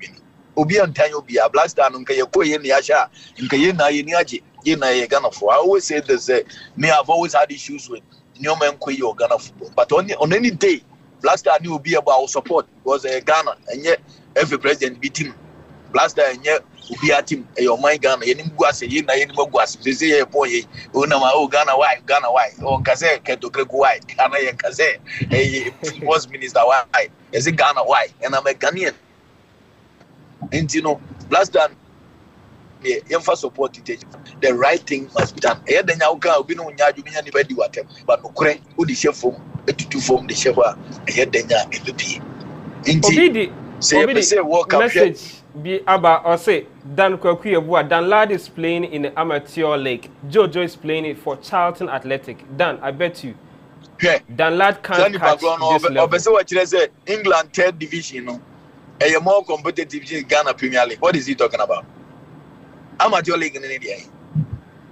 Obi and Tanyo be a blaster and Kayako Yen Yasha, and Kayena Yeniaji, Yena Ghana for. I always say this, me have always had issues with Newman Kuyo Ghana football, but on any day. Blaster knew be about support because Ghana and yet every president beat him. Blaster and yet be at him. Your mind Ghana, you didn't go as a year, they say a boy, oh Ghana, why? Oh Kaze, Keto Greg, why? Ghana and Kaze, a was minister, why? Is it Ghana, why? And I'm a Ghanaian. And you know, Blaster, yeah, for support the right thing must be done. Then you can't be no anybody whatever, but no credit, who the chef from. To form the Shewa, ahead then MVP. Indeed, say message be about or say Dan Kwakuya Dan Lad is playing in the amateur league. Jojo is playing it for Charlton Athletic. Dan, I bet you. Dan Lad can't catch this level. What you say? England 3rd division, no, a more competitive in Ghana Premier League. What is he talking about? Amateur league in India.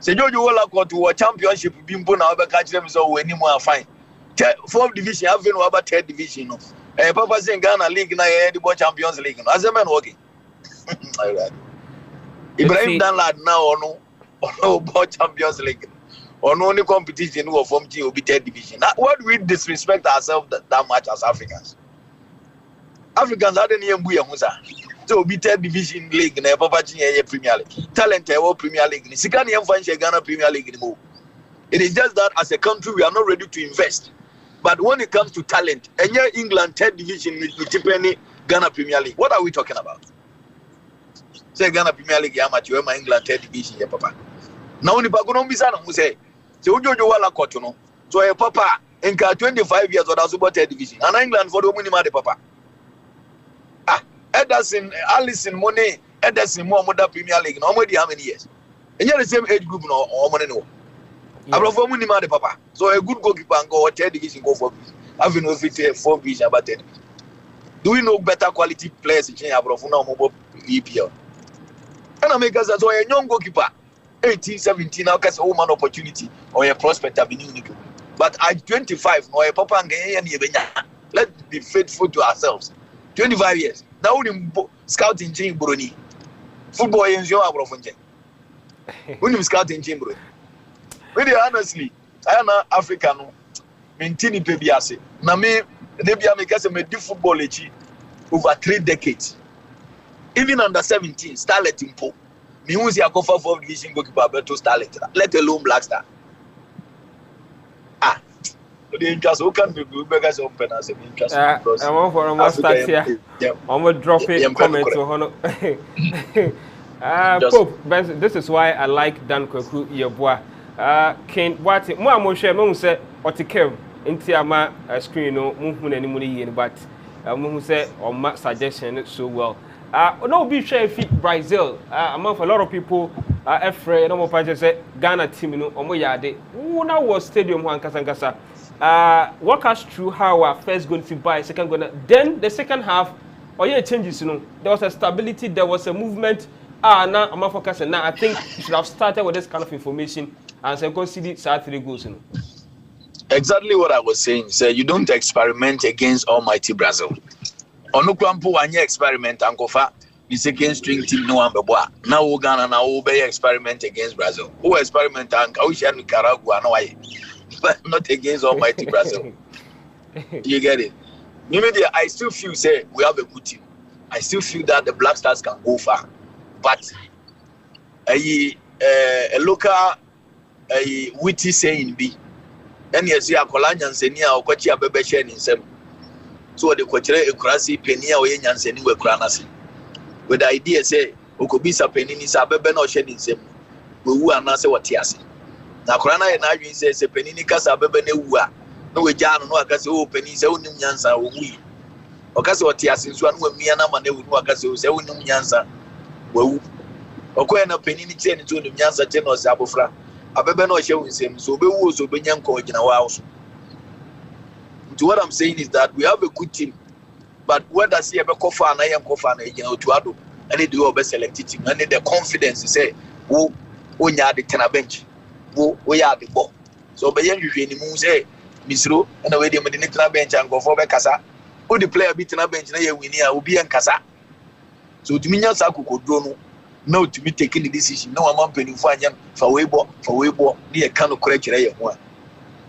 Say Jojo Walla got to a championship bimbo now be catch them so we more fine. 4th division have no about 3rd division. Papa saying Ghana League na the Champions League. As a man working. Ibrahim Dan lad now or no Champions League. Or no only competition who form G will be 3rd division. Now, why do we disrespect ourselves that much as Africans? Africans are the name we are. So be 3rd division league na Papa Premier League. Talent Premier League. Sikani Mfanche Ghana Premier League anymore. It is just that as a country we are not ready to invest. But when it comes to talent, and here England 3rd division with Tiffany Ghana Premier League, what are we talking about? Say Ghana Premier League, how much you are England 3rd division here, Papa. Now only Bagono Bisana who say, so Jojo Walla Kotono. So a Papa in 25 years or that's about 3rd division. And England for the minimum de Papa. Ederson, Allison, Monet, Ederson, more Premier League. No more how many years? And you're the same age group no or money no. I'm not for money, Papa. So a good goalkeeper and go 3rd division go for business. Having no 4 vision about 3rd. Do we know better quality players in Abrafuna mobile EPL? And I make us as a young goalkeeper, 18, 17, now can say man opportunity or a prospect avenue. But at 25, no a Papa and let's be faithful to ourselves. 25 years. Now we scouting team Bruni. Football is your Abrafunje. We scouting team Bruni. Really honestly, I am not African. Maintaining PBS. Now me, Nebia make us a football over 3 decades. Even under 17, starlet in Po. Me who see a cover 4th division goalkeeper to starlet. Let alone Black Star. The interest who can be beggars open as an interest. I want for a start here. I'm going to drop it comment to Hono. Pope, this is why I like Dan Kwaku Yeboah. Ken what more mo share mo say otikev nti ama screen no mo hu na ni mo yi but mo hu say o ma suggestion so well. No be share fit Brazil. Among a lot of people afraid no mo pa say Ghana team no o mo yade. Who now was stadium ho ankasa. Walk us through how our first goal to buy, second goal. Then the second half, changes, There was a stability, there was a movement. Now I'm focusing. Now I think you should have started with this kind of information and say consider 3 goals, Exactly what I was saying. Say you don't experiment against almighty Brazil. Onukrampo wanye experiment ankofa the second string team no ambeboa. Now Ghana now obey experiment against Brazil. Who experiment anka we share Nicaragua no why. But not against almighty Brazil. You get it? I still feel say we have a good team. I still feel that the Black Stars can go far. But a local witty saying be and you see a Colanian senia or Kochi Abebe in some. So the Kochre Ekrasi Penia or Yan Seni were Kranasi. With the idea say Okobisa Penini Sabebe no shedding some. We are not say what he has. Na Korana and I says a penini casa bebene wua. No we jan no akase o penini se unim nyansa wo wi. Okase o tia sinso anu amia na ma na wu akase o se unim nyansa wo. Okoye na penini tie ni to unim nyansa tie no se abofra. Abebe no hye wunsem so obewu so benyam ko gina wa so. What I'm saying is that we have a good team. But when I see a kofa na yam kofa na gina otuado and they do obe select team and the confidence say wo onya de tena bench. We are the ball. So by you say Misro and away the Medina bench and go for Becasa. Who the player beating a bench na we near will be in Casa. So to me, Saku could do no to be taking the decision. No amount penny for Weibo near Kano correct one.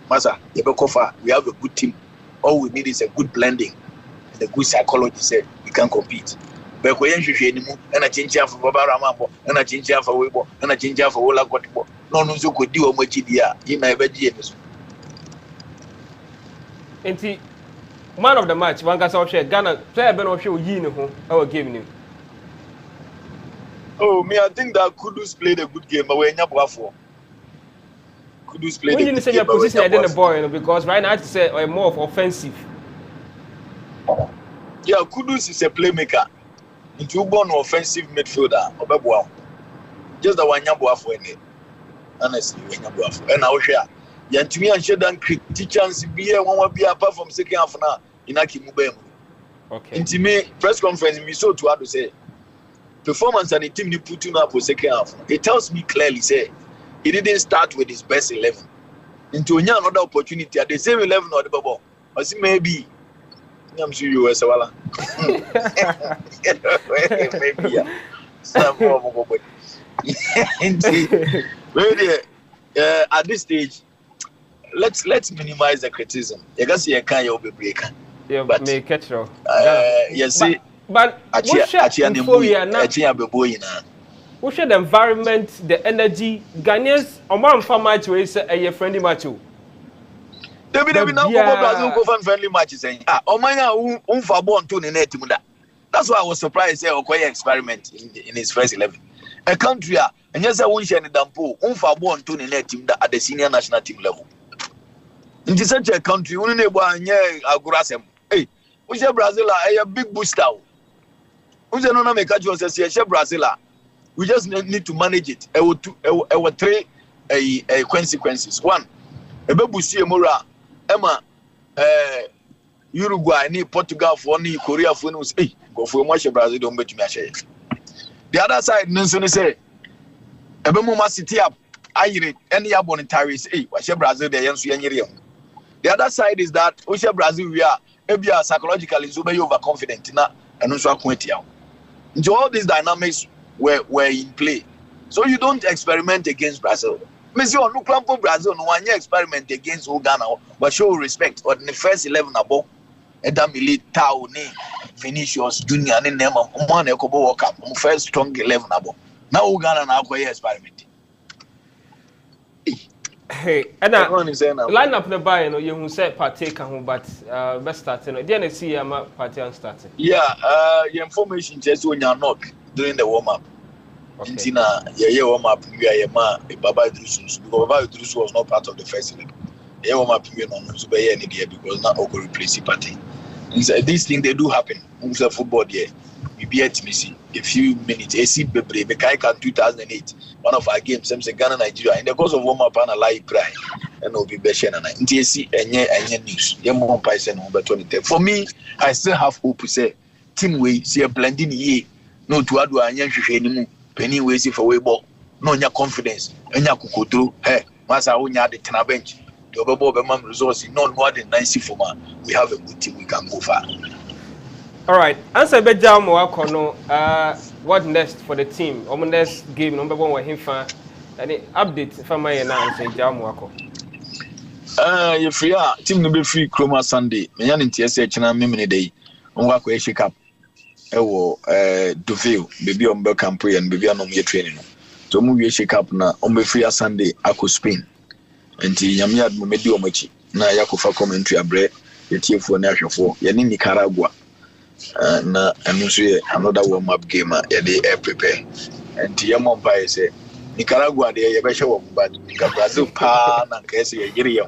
Massa, Yabakofa, we have a good team. All we need is a good blending and a good psychology say we can compete. But when you and a change for Baba Ramambo and a change for Weibo and a change for Ola Gotibo. No, so could do a much idea in my vegetable. Man of the match, one can say Ghana player Ben of show you our game. Oh, me, I think that Kudus played a good game, but we're not for. Kudus played. We didn't say your position against the boy because right now I say more of offensive. Yeah, Kudus is a playmaker. Into born offensive midfielder, Obebwa. Just the one Yabua for any. Honestly, and I will share. Yantumi and Shedan critic chance be here one will be apart from second half now in Akimubem. Okay. In me press conference, me so to have to say performance and the team you put up for second half. It tells me clearly say he didn't start with his best 11. Into another opportunity at the same 11 or the bubble. I see maybe I'm sure you were so maybe some more. At this stage, let's minimize the criticism. You can see a kind of break. Yeah, but may catch you. You see, but what's the environment, the energy? Ghanaians, Oman for match where it's a friendly match. David now go Brazil go fan friendly matches. Omanya unfa born to the net. That's why I was surprised. Say Okoye experiment in his first 11. A country, and yes, I won't share the dampo unfa born to the net team at the senior national team level. In such a country, we need to agurasem. Hey, we say Brazil a big booster. We say no make you say Brazil. We just need to manage it. There were three consequences. One, a baby mora, Emma, Uruguay, ni Portugal for ni Korea for no say go for much Brazil don't bet me share. The other side, Nelson say, a baby city up. I any abonitaries. Hey, what's Brazil? The answer The other side is that we Brazil we are psychologically so very overconfident na and also acquainted. So all these dynamics were in play. So you don't experiment against Brazil. Monsieur no plan for Brazil no one experiment against Ghana but show respect or the first 11 above Edamili Tao ni Vinicius Junior ni Nema one Ekobo World Cup first strong 11 above. Now Ghana na acquire experiment. Hey, and line up the buy, you who said partake but best starting. Then see I'm party and starting. Yeah, your information just when you're not doing the warm up. Intina, yeah, warm up, you are Baba Idris, because Baba Idris was not part of the first 11. Yeah, warm up, you know, any day because not all replace the party. This thing they do happen. Unsa football there. We be at missing a few minutes. AC Bebre, Bekaika 2008, one of our games, some say Ghana, Nigeria. In the course of warm up and a live cry, and will be Beshen and NTSC and news. Young Pison number 20. For me, I still have hope to say, Team Way, see a blending ye, no to add a young anymore, penny ways if a way ball, no your confidence, and Yakukoto, hey, Massa Onya the Tana bench. The Bobo resource, no more than 90 for man. We have a good team, we can go far. All right, answer be jam wakono. What next for the team? Next game number 1 with him fan. Any update from my answer jam wako. If we are team no be free Chroma Sunday. Me yan ntia china memene day. Onwa ko shake up. Ewo Duville, baby on be campaign and baby anom ye training no. So mu we shake up na on be free Sunday ako Spain. Enti nyame ad mo medi omachi. Na yakofa commentary abre yetiefo na ahwefo. Ye ni Nicaragua. Na another warm up game they prepare and Tiamo Empire say Nicaragua they ever warm but Brazil pa na kese yiri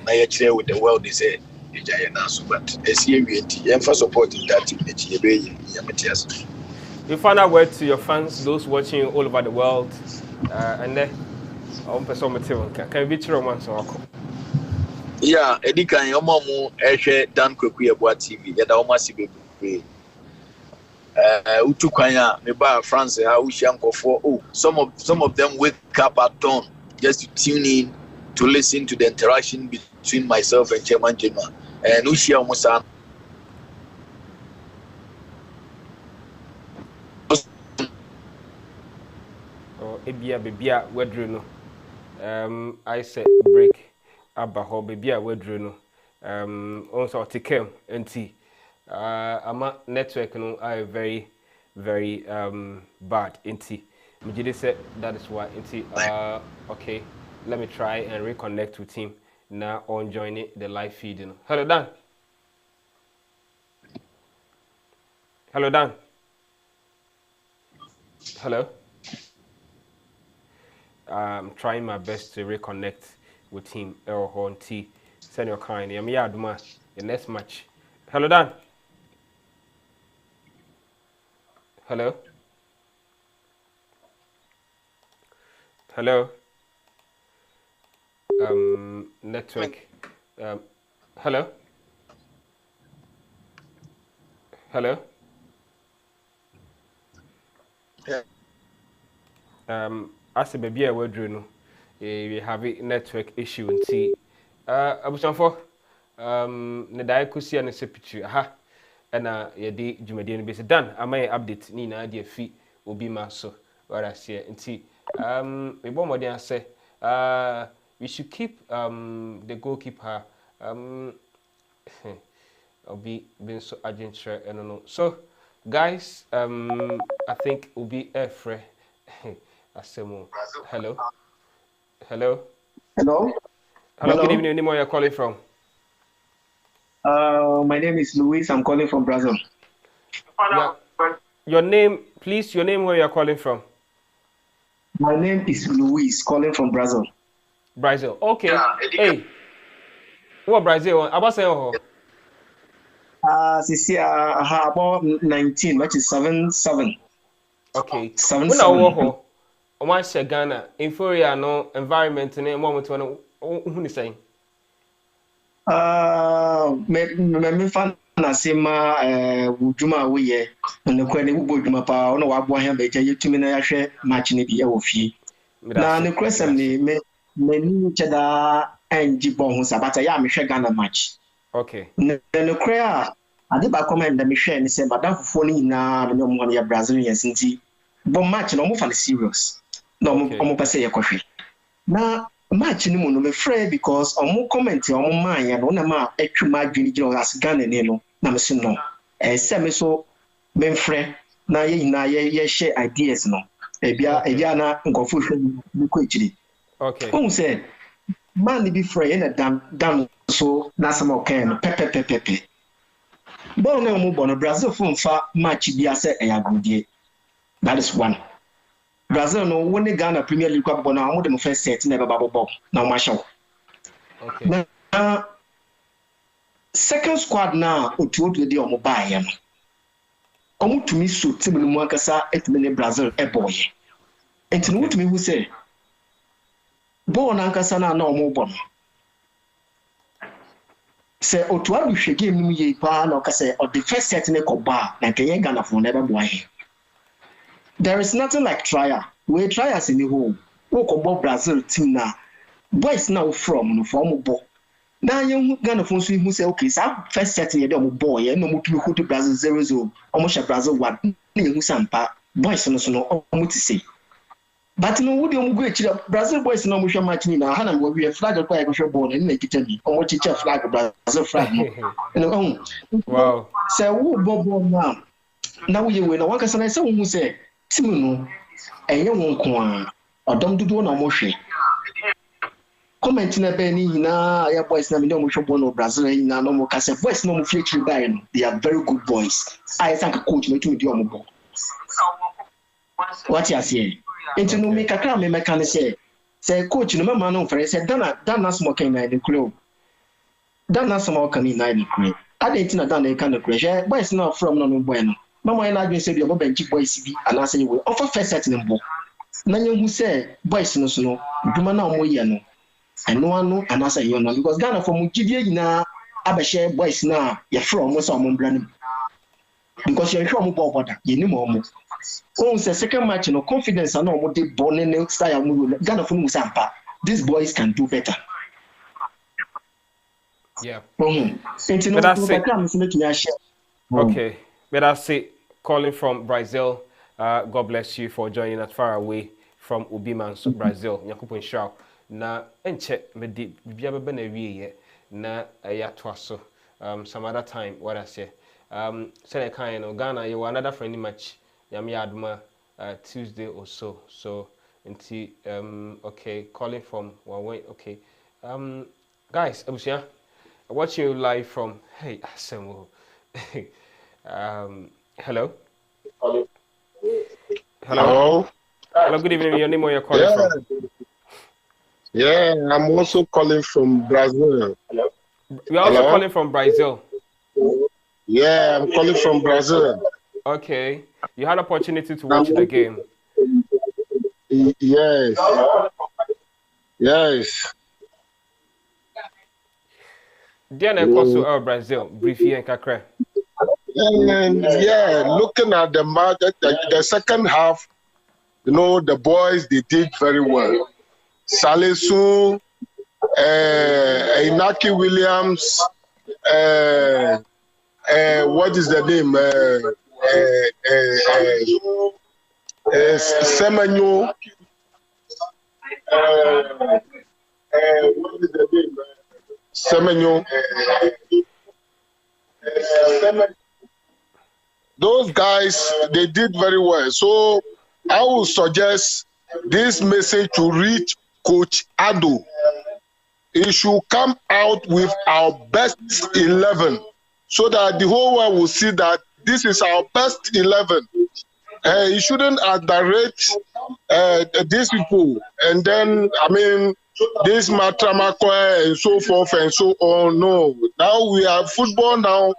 na ye share with the world they say the giant but SCAVT for supporting that team you find out word to your fans, those watching all over the world, and then on person material can be true once or yeah Edika yomamu Dan Kwekuye Boa TV ya da almost be utukwanya me ba France some of them wake up at dawn just to tune in to listen to the interaction between myself and Chairman Jima and ushia musa ebia wedru no I said break abaho bebia wedru no also tikem enti ama network no are very bad enti Mujide said that is why enti okay, let me try and reconnect with him now on joining the live feed. Hello Dan. Hello Dan. Hello. I'm trying my best to reconnect with him. Send your kind. I'm Yaduma. The next match. Hello Dan. Hello. Hello. Network. Hello. Hello. Yeah. As a baby, I will do no. we have a network issue and see. Abusanfo, ne da ekusi ane sepitu aha, ena yedi jumadi no bese dan amay update ni na de fi obi ma so. What I say, nti we bon modern say, we should keep the goalkeeper Obi been so agent I don't know. So guys, I think Obi Efre Asemo. Hello. Hello. Hello. Hello, good evening. Where you're calling from? My name is Luis. I'm calling from Brazil. Your name, please. Your name, where you're calling from? My name is Luis, calling from Brazil. Brazil. Okay. Hey. What Brazil? About saying this year, about 19, which is 7-7. Okay. 7-7. When I Ghana, inferior no environment in a moment when who is saying? Me fan na sema wuduma we ye na kwa ne bubo dwuma pa ona wa bo han be je yetumi na yahwe match ne bi e wo fie na ne kwesem ne me ni cheda enji bo ho sabata ya me hwe Ghana match. Okay. Ne kra ade ba comment da me hwe ne se madam fofo ni na no mo ne ya Brazilians nti bo match no mo fa serious no mo pese ye kohwe na match ni mu no me frɛ because omo comment omo man ya no na ma atwi ma adwini gina as Ghana ne no na me se no se me so me frɛ na ye share ideas no ebia na nkofo hwɛ ni ko echiri. Okay. Who say man ni bi frɛ ye na dam so na sama okay no pepe bon na omo bono Brazil fo mfa match bi ase eyagudie. That is one. Brazil no won Ghana Premier League club na amo dem first set na be babo na o ma show. Okay. Na second squad na otuotu de omo baaye no. Omo tumi so tim no mu akasa etime ne Brazil e boye. Enti no tumi hu say ball na akasa na omo bo no. Se otuadu hwe game no ye pa na okasa o the first set ne ko ba na kenye Ghana fo na be boye. There is nothing like trial. We try as in the home. We come Brazil team na boys now from no form ball. Now you Ghana from so who say okay, so first set here dem boy, no mo to hold Brazil 0-0. Almost Brazil 1. Na you sampa boys no so no almost say. But no would you go to Brazil boys no mo hwe match ni na ha na we flag kwa go hwe ball na kita ni. Omo chicha flag Brazil flag no. Wow. Say who bobo now. Now we na one ka say who say team no enye won ko a odom dudu na mo hwe comment na be ni na ya boys na me no mo hwe ball no Brazil na no mo ka say boys no mo fie chiri by no they are very good boys I think coach no tumi di omo ball what you say into no me kakra me meka ne say coach no mama no fere say dana smoke na the club dana smoke na the club adentina dana ka na club boys na from no boy no mama na adwen say bi obo bench boys bi ana say we offer first set ne mbo na nyehu say boys no so no dwuma na omo ye no eno anu ana say you no because Ghana for mu gidie nyina abehye boys na ye from omo say omo mbra no because you hwe omo ball border ye ni mo omo on say second match no confidence na omo dey born ne style mu Ghana for mu sampa these boys can do better. Yeah. Okay. But I say, calling from Brazil, God bless you for joining us far away from Ubiman, Brazil. Nyakupo Nshao. Na enche me di biya be na wiye na ya twaso. Some other time what I say. Say kind of Ghana you another friendly match. Yami aduma Tuesday or so. So until okay, calling from one way. Okay. Guys, Abusia, watching you live from hey Asemo. Hello. Hello. Hello, good evening. Your name where you're calling from? Yeah, I'm also calling from Brazil. Hello. You're also calling from Brazil? Yeah, I'm calling from Brazil. Okay. You had opportunity to watch the game? Yes. Yes. Diana Kosu Brazil, briefly and kakra. Yeah, looking at the match, the second half, you know, the boys, they did very well. Salisu, Inaki Williams, what is the name? Semenyo. What is the name? Semenyo. Those guys, they did very well. So I would suggest this message to reach Coach Ado. He should come out with our best 11 so that the whole world will see that this is our best 11. He shouldn't underrate these people. And then, I mean, this Matramakwe and so forth and so on. No, now we have football now.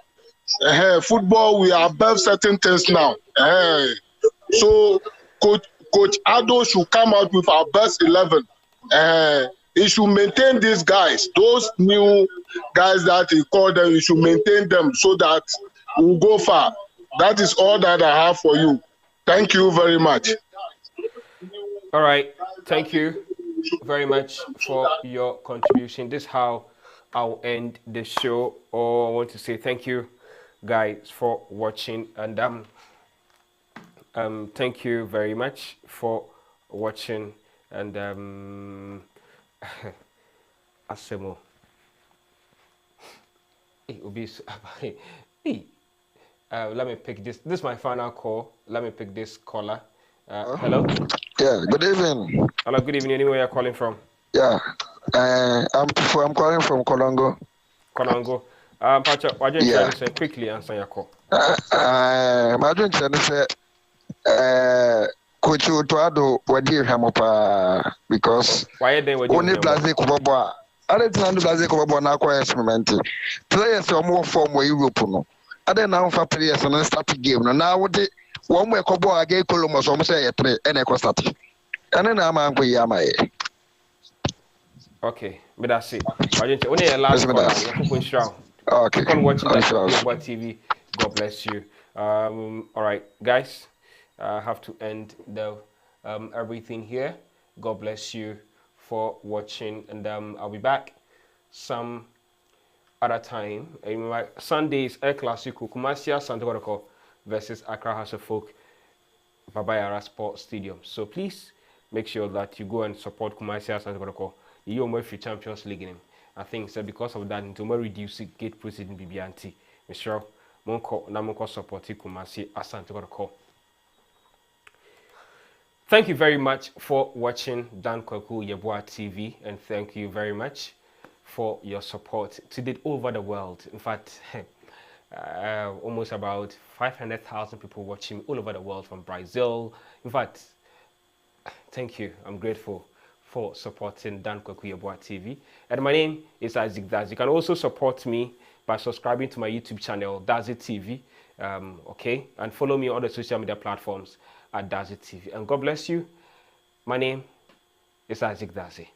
Football, we are above certain things now. So Coach Ado should come out with our best 11. He should maintain these guys, those new guys that he called them. He should maintain them so that we'll go far. That is all that I have for you. Thank you very much. All right. Thank you very much for your contribution. This is how I'll end the show. I want to say thank you, guys, for watching, and thank you very much for watching, and Asemo. It will be. Let me pick this. This is my final call. Let me pick this caller. Hello. Yeah. Good evening. Hello. Good evening. Anywhere you're calling from? Yeah. I'm calling from Kolongo. Kolongo. Patrick, why don't you try to say quickly answer your call? My dream is say, Coach Otuado, what do you have up? Because why they were only Brazil Kuboba. I don't know Brazil Kuboba now quite experimental. Players are more form where Europe no. I don't know for players and start the game. Now what the one way Kobo again Columbus almost say a 3 and a start. And then I'm angry. Okay, but that's it. Why don't you only a last call? Okay. Keep on watching that TV. God bless you. All right, guys. I have to end the everything here. God bless you for watching, and I'll be back some other time. Sundays, El Clasico, Kumasia Santo versus Accra House of Folk, Babayara Sports Stadium. So please make sure that you go and support Kumasia Santo you are free Champions League in him. I think so because of that, into more reduce gate proceeding BBNT. Mr. Monko Namonko support Kumasi Asante. Thank you very much for watching Dan Kwaku Yeboah TV, and thank you very much for your support to it over the world. In fact, almost about 500,000 people watching all over the world from Brazil. In fact, thank you. I'm grateful for supporting Dan Kwaku Yeboah TV. And my name is Isaac Daz. You can also support me by subscribing to my YouTube channel, Dazi TV. Okay, and follow me on the social media platforms at Dazi TV. And God bless you. My name is Isaac Dazi.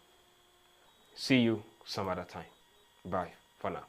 See you some other time. Bye for now.